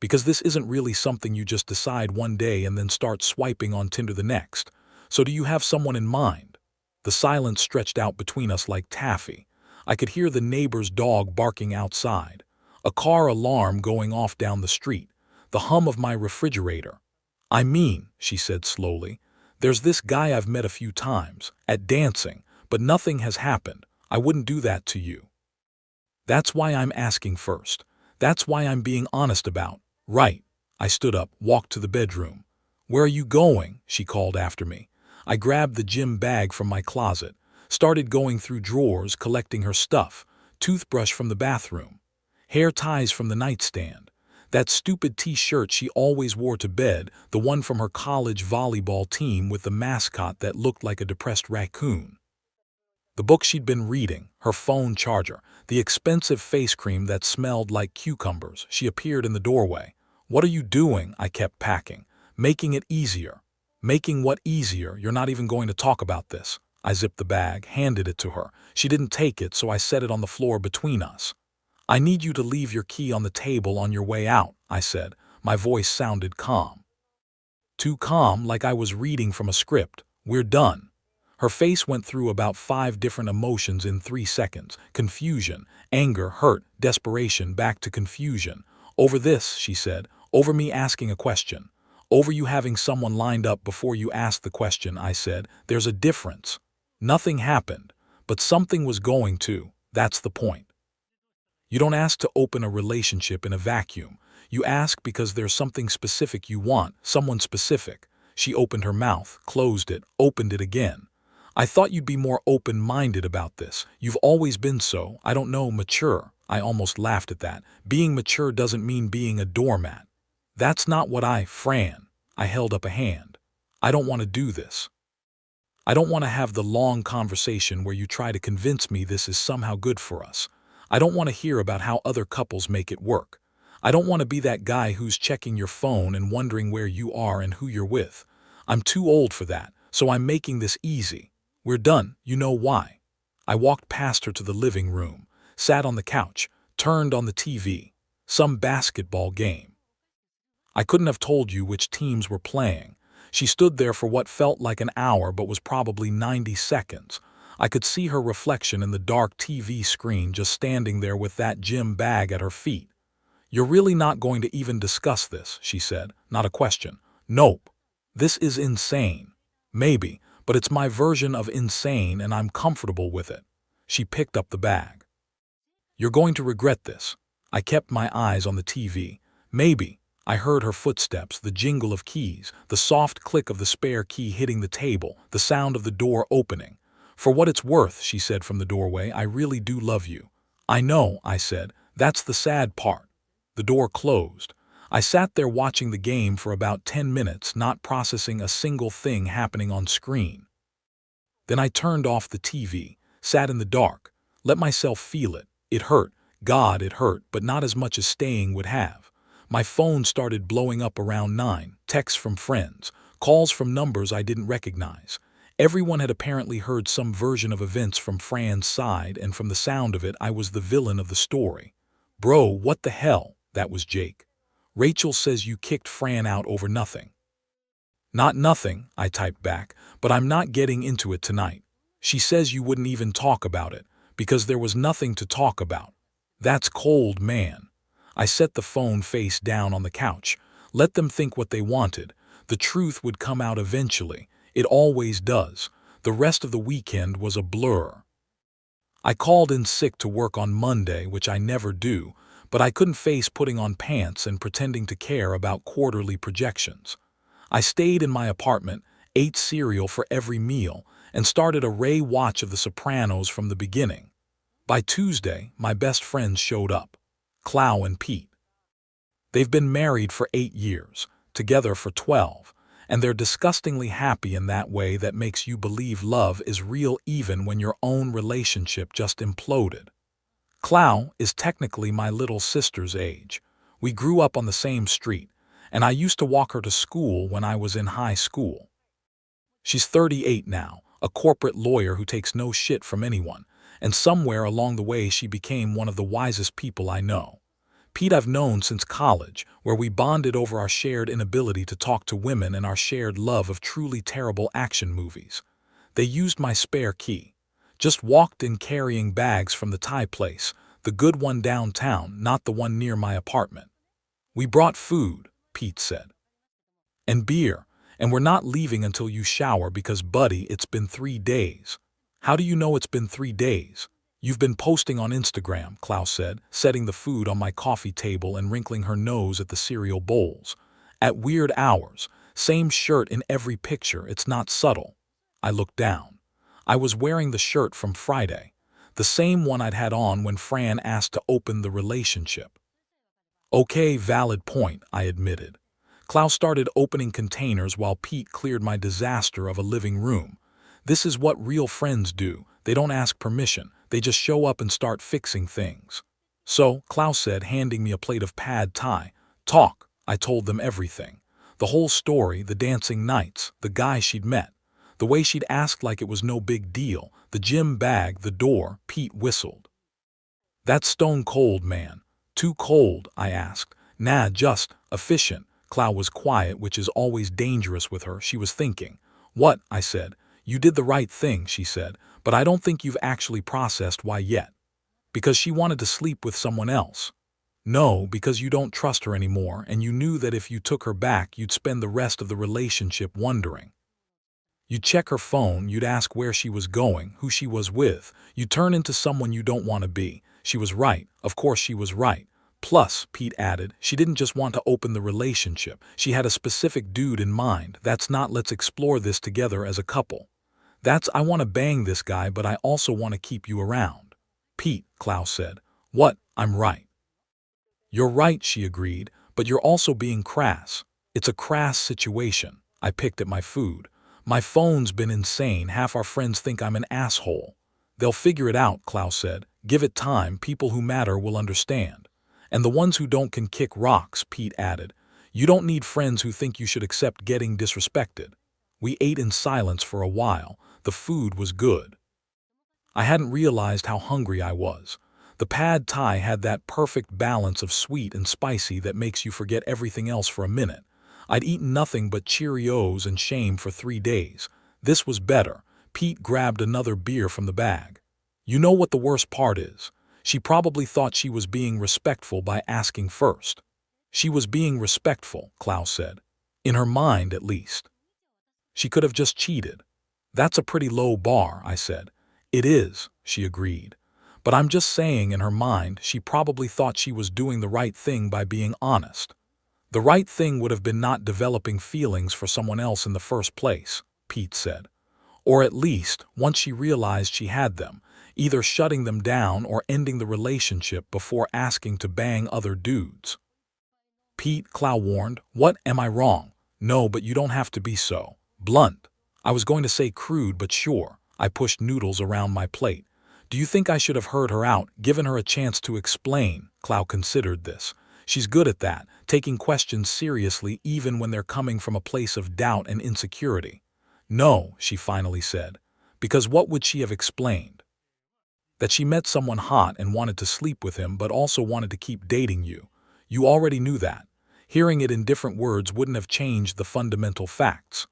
"Because this isn't really something you just decide one day and then start swiping on Tinder the next. So do you have someone in mind?" The silence stretched out between us like taffy. I could hear the neighbor's dog barking outside, a car alarm going off down the street, the hum of my refrigerator. "I mean," she said slowly, "there's this guy I've met a few times, at dancing, but nothing has happened. I wouldn't do that to you. That's why I'm asking first. That's why I'm being honest about." "Right." I stood up, walked to the bedroom. "Where are you going?" she called after me. I grabbed the gym bag from my closet, started going through drawers, collecting her stuff, toothbrush from the bathroom, hair ties from the nightstand, that stupid t-shirt she always wore to bed, the one from her college volleyball team with the mascot that looked like a depressed raccoon, the book she'd been reading, her phone charger, the expensive face cream that smelled like cucumbers. She appeared in the doorway. "What are you doing?" I kept packing. "Making it easier." "Making what easier? You're not even going to talk about this." I zipped the bag, handed it to her. She didn't take it, so I set it on the floor between us. "I need you to leave your key on the table on your way out," I said. My voice sounded calm. Too calm, like I was reading from a script. "We're done." Her face went through about 5 different emotions in 3 seconds. Confusion, anger, hurt, desperation, back to confusion. "Over this," she said. "Over me asking a question. Over you having someone lined up before you asked the question," I said. "There's a difference. Nothing happened, but something was going to. That's the point. You don't ask to open a relationship in a vacuum. You ask because there's something specific you want, someone specific. She opened her mouth, closed it, opened it again. I thought you'd be more open-minded about this. You've always been so, I don't know, mature. I almost laughed at that. Being mature doesn't mean being a doormat. That's not what Fran. I held up a hand. I don't want to do this. I don't want to have the long conversation where you try to convince me this is somehow good for us. I don't want to hear about how other couples make it work. I don't want to be that guy who's checking your phone and wondering where you are and who you're with. I'm too old for that, so I'm making this easy. We're done, you know why. I walked past her to the living room, sat on the couch, turned on the TV. Some basketball game. I couldn't have told you which teams were playing. She stood there for what felt like an hour but was probably 90 seconds. I could see her reflection in the dark TV screen just standing there with that gym bag at her feet. You're really not going to even discuss this, she said, not a question. Nope. This is insane. Maybe, but it's my version of insane and I'm comfortable with it. She picked up the bag. You're going to regret this. I kept my eyes on the TV. Maybe. I heard her footsteps, the jingle of keys, the soft click of the spare key hitting the table, the sound of the door opening. For what it's worth, she said from the doorway, I really do love you. I know, I said. That's the sad part. The door closed. I sat there watching the game for about 10 minutes, not processing a single thing happening on screen. Then I turned off the TV, sat in the dark, let myself feel it. It hurt. God, it hurt, but not as much as staying would have. My phone started blowing up around 9, texts from friends, calls from numbers I didn't recognize. Everyone had apparently heard some version of events from Fran's side, and from the sound of it, I was the villain of the story. Bro, what the hell? That was Jake. Rachel says you kicked Fran out over nothing. Not nothing, I typed back, but I'm not getting into it tonight. She says you wouldn't even talk about it, because there was nothing to talk about. That's cold, man. I set the phone face down on the couch. Let them think what they wanted. The truth would come out eventually. It always does. The rest of the weekend was a blur. I called in sick to work on Monday, which I never do, but I couldn't face putting on pants and pretending to care about quarterly projections. I stayed in my apartment, ate cereal for every meal, and started a watch of The Sopranos from the beginning. By Tuesday, my best friends showed up. Clau and Pete. They've been married for 8 years, together for 12, and they're disgustingly happy in that way that makes you believe love is real even when your own relationship just imploded. Clau is technically my little sister's age. We grew up on the same street, and I used to walk her to school when I was in high school. She's 38 now, a corporate lawyer who takes no shit from anyone, and somewhere along the way she became one of the wisest people I know. Pete I've known since college, where we bonded over our shared inability to talk to women and our shared love of truly terrible action movies. They used my spare key. Just walked in carrying bags from the Thai place, the good one downtown, not the one near my apartment. We brought food, Pete said. And beer, and we're not leaving until you shower because, buddy, it's been 3 days. How do you know it's been 3 days? You've been posting on Instagram, Klaus said, setting the food on my coffee table and wrinkling her nose at the cereal bowls. At weird hours, same shirt in every picture, it's not subtle. I looked down. I was wearing the shirt from Friday, the same one I'd had on when Fran asked to open the relationship. Okay, valid point, I admitted. Klaus started opening containers while Pete cleared my disaster of a living room. This is what real friends do. They don't ask permission. They just show up and start fixing things. So, Klaus said, handing me a plate of pad thai. Talk. I told them everything. The whole story, the dancing nights, the guy she'd met. The way she'd asked like it was no big deal. The gym bag, the door. Pete whistled. That's stone cold, man. Too cold, I asked. Nah, just efficient. Klaus was quiet, which is always dangerous with her. She was thinking. What? I said. You did the right thing, she said, but I don't think you've actually processed why yet. Because she wanted to sleep with someone else. No, because you don't trust her anymore, and you knew that if you took her back, you'd spend the rest of the relationship wondering. You'd check her phone, you'd ask where she was going, who she was with. You'd turn into someone you don't want to be. She was right. Of course she was right. Plus, Pete added, she didn't just want to open the relationship. She had a specific dude in mind. That's not let's explore this together as a couple. That's I want to bang this guy, but I also want to keep you around. Pete, Klaus said. What? I'm right. You're right, she agreed, but you're also being crass. It's a crass situation. I picked at my food. My phone's been insane. Half our friends think I'm an asshole. They'll figure it out, Klaus said. Give it time. People who matter will understand. And the ones who don't can kick rocks, Pete added. You don't need friends who think you should accept getting disrespected. We ate in silence for a while. The food was good. I hadn't realized how hungry I was. The pad thai had that perfect balance of sweet and spicy that makes you forget everything else for a minute. I'd eaten nothing but Cheerios and shame for 3 days. This was better. Pete grabbed another beer from the bag. You know what the worst part is? She probably thought she was being respectful by asking first. She was being respectful, Klaus said. In her mind, at least. She could have just cheated. That's a pretty low bar, I said. It is, she agreed. But I'm just saying in her mind, she probably thought she was doing the right thing by being honest. The right thing would have been not developing feelings for someone else in the first place, Pete said. Or at least, once she realized she had them, either shutting them down or ending the relationship before asking to bang other dudes. Pete, Klaus warned, what, am I wrong? No, but you don't have to be so blunt. I was going to say crude, but sure. I pushed noodles around my plate. Do you think I should have heard her out, given her a chance to explain? Klaus considered this. She's good at that, taking questions seriously even when they're coming from a place of doubt and insecurity. No, she finally said. Because what would she have explained? That she met someone hot and wanted to sleep with him but also wanted to keep dating you. You already knew that. Hearing it in different words wouldn't have changed the fundamental facts.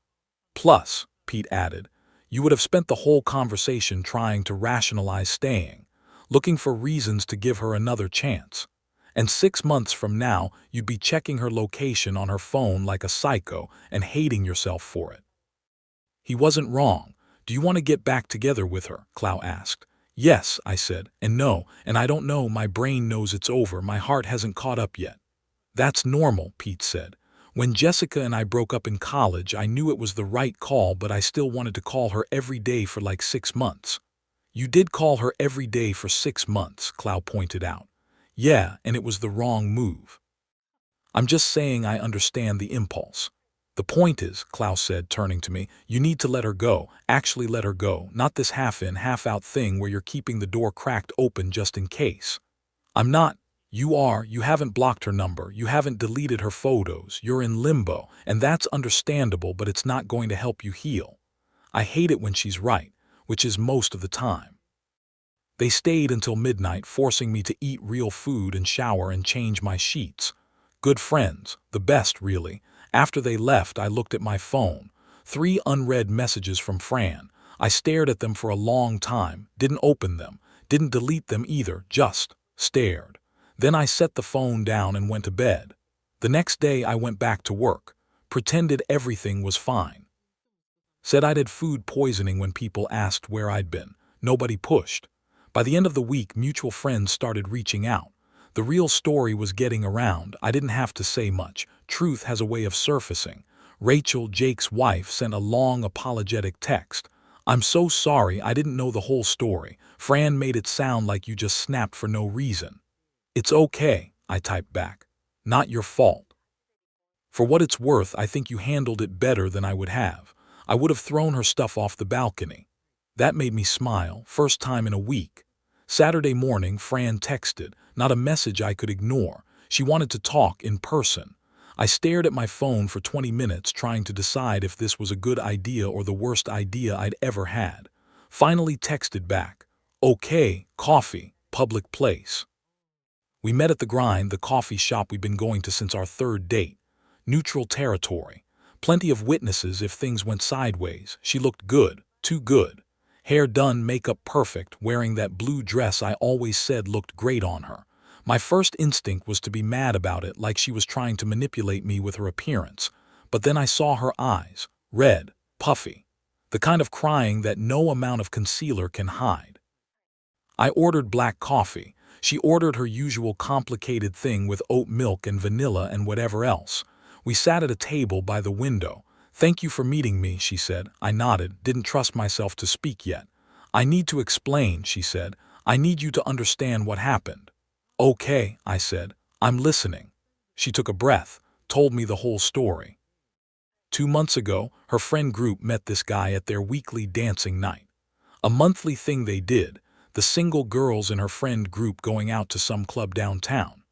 Plus, Pete added, you would have spent the whole conversation trying to rationalize staying, looking for reasons to give her another chance. And 6 months from now, you'd be checking her location on her phone like a psycho and hating yourself for it. He wasn't wrong. Do you want to get back together with her? Klaus asked. Yes, I said, and no, and I don't know, my brain knows it's over, my heart hasn't caught up yet. That's normal, Pete said. When Jessica and I broke up in college, I knew it was the right call, but I still wanted to call her every day for like 6 months. You did call her every day for 6 months, Klaus pointed out. Yeah, and it was the wrong move. I'm just saying I understand the impulse. The point is, Klaus said, turning to me, you need to let her go, actually let her go, not this half-in, half-out thing where you're keeping the door cracked open just in case. I'm not. You are. You haven't blocked her number. You haven't deleted her photos. You're in limbo, and that's understandable, but it's not going to help you heal. I hate it when she's right, which is most of the time. They stayed until midnight, forcing me to eat real food and shower and change my sheets. Good friends, the best, really. After they left, I looked at my phone. 3 unread messages from Fran. I stared at them for a long time, didn't open them, didn't delete them either, just stared. Then I set the phone down and went to bed. The next day I went back to work, pretended everything was fine. Said I'd had food poisoning when people asked where I'd been. Nobody pushed. By the end of the week, mutual friends started reaching out. The real story was getting around. I didn't have to say much. Truth has a way of surfacing. Rachel, Jake's wife, sent a long apologetic text. I'm so sorry, I didn't know the whole story. Fran made it sound like you just snapped for no reason. It's okay, I typed back. Not your fault. For what it's worth, I think you handled it better than I would have. I would have thrown her stuff off the balcony. That made me smile, first time in a week. Saturday morning, Fran texted, not a message I could ignore. She wanted to talk in person. I stared at my phone for 20 minutes trying to decide if this was a good idea or the worst idea I'd ever had. Finally texted back, okay, coffee, public place. We met at the Grind, the coffee shop we'd been going to since our 3rd date. Neutral territory. Plenty of witnesses if things went sideways. She looked good, too good. Hair done, makeup perfect, wearing that blue dress I always said looked great on her. My first instinct was to be mad about it, like she was trying to manipulate me with her appearance. But then I saw her eyes, red, puffy. The kind of crying that no amount of concealer can hide. I ordered black coffee. She ordered her usual complicated thing with oat milk and vanilla and whatever else. We sat at a table by the window. "Thank you for meeting me," she said. I nodded, didn't trust myself to speak yet. "I need to explain," she said. "I need you to understand what happened." "Okay," I said. "I'm listening." She took a breath, told me the whole story. 2 months ago, her friend group met this guy at their weekly dancing night. A monthly thing they did, the single girls in her friend group going out to some club downtown.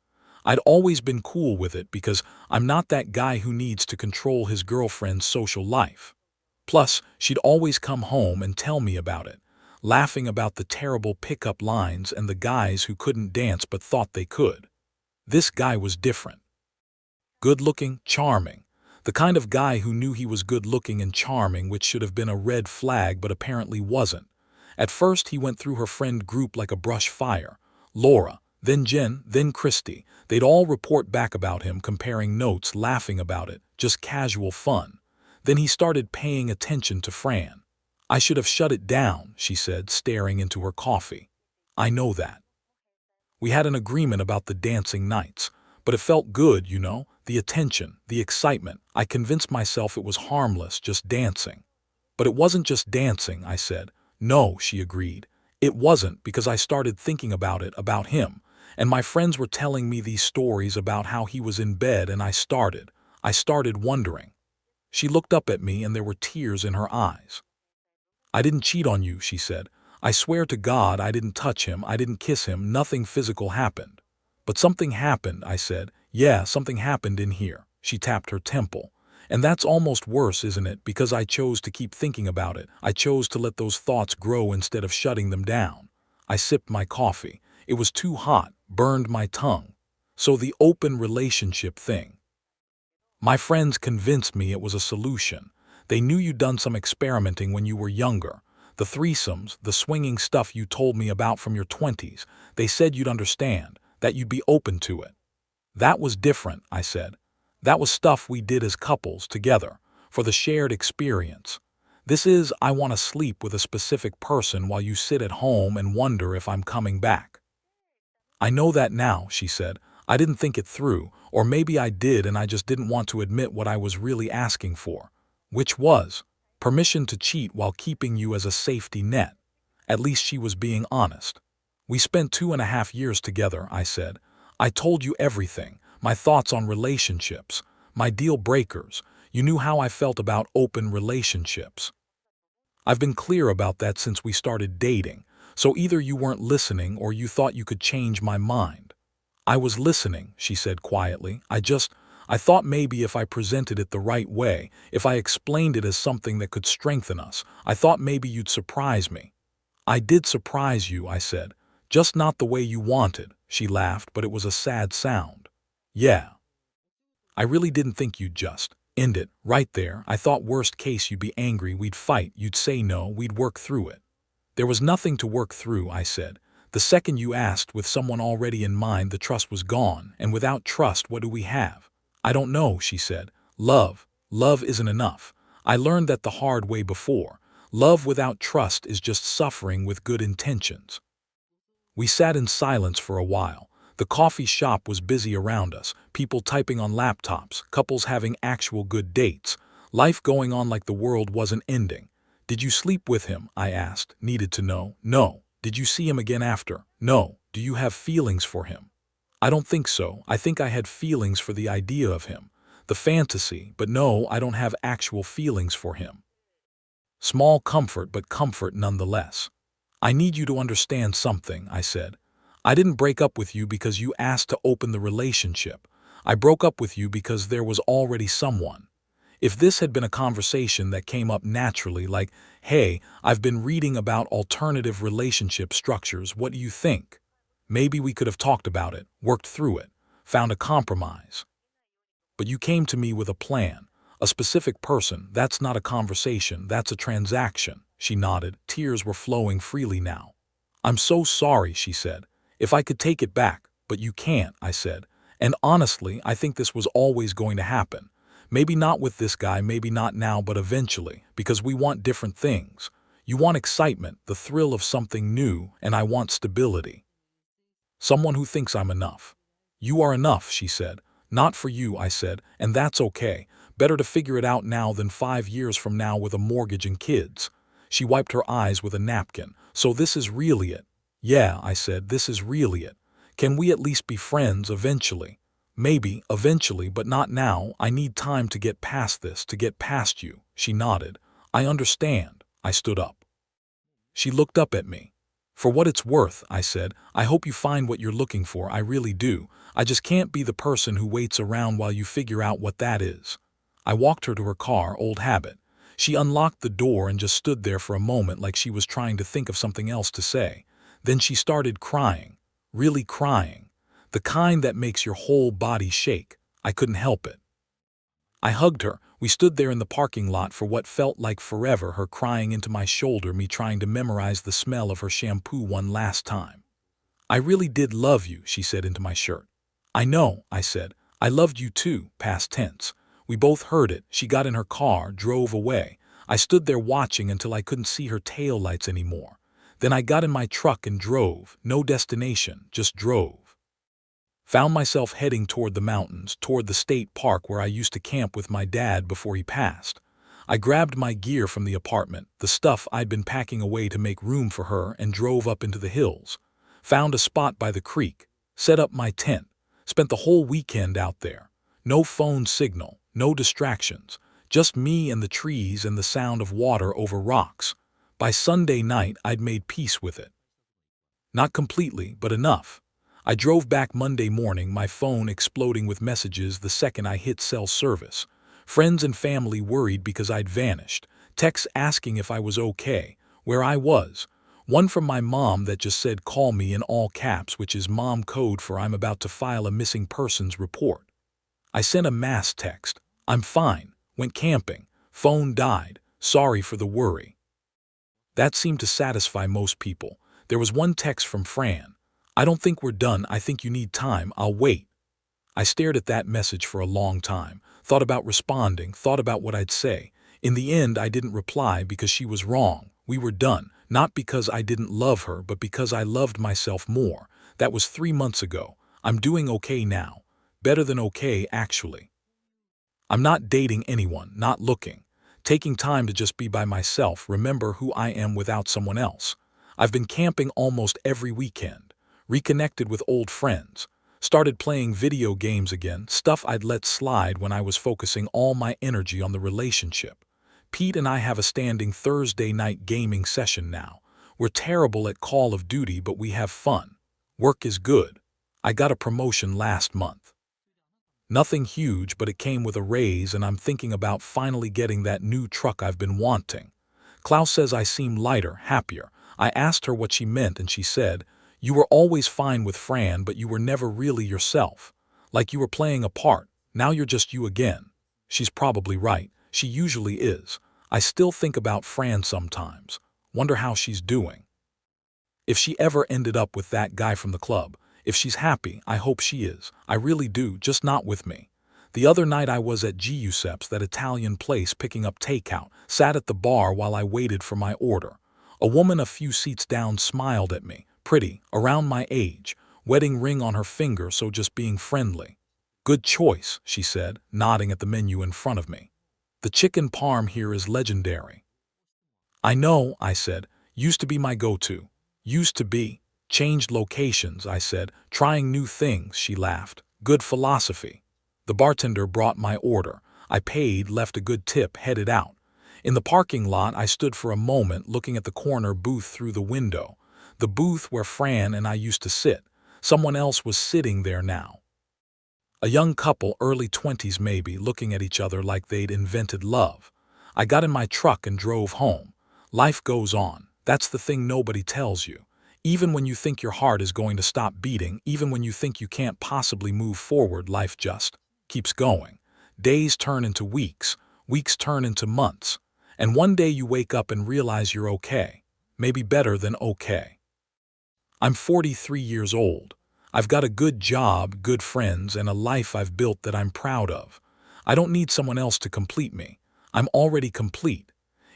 I'd always been cool with it because I'm not that guy who needs to control his girlfriend's social life. Plus, she'd always come home and tell me about it, laughing about the terrible pickup lines and the guys who couldn't dance but thought they could. This guy was different. Good-looking, charming. The kind of guy who knew he was good-looking and charming, which should have been a red flag but apparently wasn't. At first, he went through her friend group like a brush fire. Laura, then Jen, then Christy. They'd all report back about him, comparing notes, laughing about it, just casual fun. Then he started paying attention to Fran. "I should have shut it down," she said, staring into her coffee. "I know that." We had an agreement about the dancing nights, but it felt good, the attention, the excitement. I convinced myself it was harmless, just dancing. "But it wasn't just dancing," I said. "No," she agreed. "It wasn't, because I started thinking about it, about him. And my friends were telling me these stories about how he was in bed, and I started wondering." She looked up at me and there were tears in her eyes. "I didn't cheat on you," she said. "I swear to God I didn't touch him, I didn't kiss him, nothing physical happened." "But something happened," I said. "Yeah, something happened in here." She tapped her temple. "And that's almost worse, isn't it? Because I chose to keep thinking about it. I chose to let those thoughts grow instead of shutting them down." I sipped my coffee. It was too hot, burned my tongue. "So the open relationship thing. My friends convinced me it was a solution. They knew you'd done some experimenting when you were younger. The threesomes, the swinging stuff you told me about from your 20s. They said you'd understand, that you'd be open to it." "That was different," I said. "That was stuff we did as couples, together, for the shared experience. This is, I want to sleep with a specific person while you sit at home and wonder if I'm coming back." "I know that now," she said. "I didn't think it through, or maybe I did and I just didn't want to admit what I was really asking for. Which was permission to cheat while keeping you as a safety net." At least she was being honest. "We spent 2.5 years together," I said. "I told you everything, my thoughts on relationships, my deal breakers. You knew how I felt about open relationships. I've been clear about that since we started dating, so either you weren't listening or you thought you could change my mind." "I was listening," she said quietly. I thought maybe if I presented it the right way, if I explained it as something that could strengthen us, I thought maybe you'd surprise me." "I did surprise you," I said. "Just not the way you wanted." She laughed, but it was a sad sound. "Yeah. I really didn't think you'd just end it right there. I thought worst case you'd be angry, we'd fight, you'd say no, we'd work through it." "There was nothing to work through," I said. "The second you asked with someone already in mind, the trust was gone, and without trust, what do we have?" "I don't know," she said. Love isn't enough. I learned that the hard way before. Love without trust is just suffering with good intentions." We sat in silence for a while. The coffee shop was busy around us, people typing on laptops, couples having actual good dates, life going on like the world wasn't ending. "Did you sleep with him?" I asked, needed to know. "No." "Did you see him again after?" "No." "Do you have feelings for him?" "I don't think so. I think I had feelings for the idea of him, the fantasy, but no, I don't have actual feelings for him." Small comfort, but comfort nonetheless. "I need you to understand something," I said. "I didn't break up with you because you asked to open the relationship. I broke up with you because there was already someone. If this had been a conversation that came up naturally, like, 'Hey, I've been reading about alternative relationship structures, what do you think?' Maybe we could have talked about it, worked through it, found a compromise. But you came to me with a plan, a specific person. That's not a conversation, that's a transaction." She nodded. Tears were flowing freely now. "I'm so sorry," she said. "If I could take it back, but you can't," I said. "And honestly, I think this was always going to happen. Maybe not with this guy, maybe not now, but eventually, because we want different things. You want excitement, the thrill of something new, and I want stability." Someone who thinks I'm enough. You are enough, she said. Not for you, I said, and that's okay. Better to figure it out now than 5 years from now with a mortgage and kids. She wiped her eyes with a napkin. So this is really it? Yeah, I said, this is really it. Can we at least be friends eventually? Maybe, eventually, but not now. I need time to get past this, to get past you. She nodded. I understand. I stood up. She looked up at me. For what it's worth, I said, I hope you find what you're looking for, I really do. I just can't be the person who waits around while you figure out what that is. I walked her to her car, old habit. She unlocked the door and just stood there for a moment like she was trying to think of something else to say. Then she started crying. Really crying. The kind that makes your whole body shake. I couldn't help it. I hugged her. We stood there in the parking lot for what felt like forever, her crying into my shoulder, me trying to memorize the smell of her shampoo one last time. I really did love you, she said into my shirt. I know, I said. I loved you too, past tense. We both heard it. She got in her car, drove away. I stood there watching until I couldn't see her taillights anymore. Then I got in my truck and drove. No destination, just drove. Found myself heading toward the mountains, toward the state park where I used to camp with my dad before he passed. I grabbed my gear from the apartment, the stuff I'd been packing away to make room for her, and drove up into the hills. Found a spot by the creek, set up my tent, spent the whole weekend out there. No phone signal, no distractions, just me and the trees and the sound of water over rocks. By Sunday night, I'd made peace with it. Not completely, but enough. I drove back Monday morning, my phone exploding with messages the second I hit cell service. Friends and family worried because I'd vanished. Texts asking if I was okay, where I was. One from my mom that just said call me in all caps, which is mom code for I'm about to file a missing persons report. I sent a mass text. I'm fine. Went camping. Phone died. Sorry for the worry. That seemed to satisfy most people. There was one text from Fran. I don't think we're done. I think you need time. I'll wait. I stared at that message for a long time, thought about responding, thought about what I'd say. In the end, I didn't reply because she was wrong. We were done, not because I didn't love her, but because I loved myself more. That was 3 months ago. I'm doing okay now. Better than okay, actually. I'm not dating anyone, not looking. Taking time to just be by myself, remember who I am without someone else. I've been camping almost every weekend. Reconnected with old friends, started playing video games again, stuff I'd let slide when I was focusing all my energy on the relationship. Pete and I have a standing Thursday night gaming session now. We're terrible at Call of Duty, but we have fun. Work is good. I got a promotion last month. Nothing huge, but it came with a raise, and I'm thinking about finally getting that new truck I've been wanting. Klaus says I seem lighter, happier. I asked her what she meant, and she said, you were always fine with Fran, but you were never really yourself. Like you were playing a part. Now you're just you again. She's probably right. She usually is. I still think about Fran sometimes. Wonder how she's doing. If she ever ended up with that guy from the club. If she's happy, I hope she is. I really do, just not with me. The other night I was at Giuseppe's, that Italian place, picking up takeout, sat at the bar while I waited for my order. A woman a few seats down smiled at me. Pretty, around my age, wedding ring on her finger, so just being friendly. Good choice, she said, nodding at the menu in front of me. The chicken parm here is legendary. I know, I said, used to be my go-to. Used to be. Changed locations, I said, trying new things, she laughed. Good philosophy. The bartender brought my order. I paid, left a good tip, headed out. In the parking lot, I stood for a moment looking at the corner booth through the window. The booth where Fran and I used to sit. Someone else was sitting there now. A young couple, early 20s maybe, looking at each other like they'd invented love. I got in my truck and drove home. Life goes on. That's the thing nobody tells you. Even when you think your heart is going to stop beating, even when you think you can't possibly move forward, life just keeps going. Days turn into weeks, weeks turn into months. And one day you wake up and realize you're okay. Maybe better than okay. I'm 43 years old. I've got a good job, good friends, and a life I've built that I'm proud of. I don't need someone else to complete me. I'm already complete.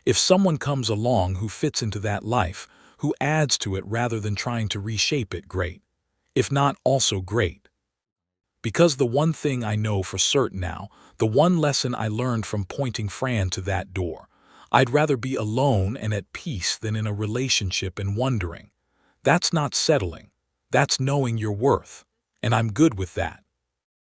If someone comes along who fits into that life, who adds to it rather than trying to reshape it, great. if not also great. Because the one thing I know for certain now, the one lesson I learned from pointing Fran to that door, I'd rather be alone and at peace than in a relationship and wondering. That's not settling. That's knowing your worth. And I'm good with that.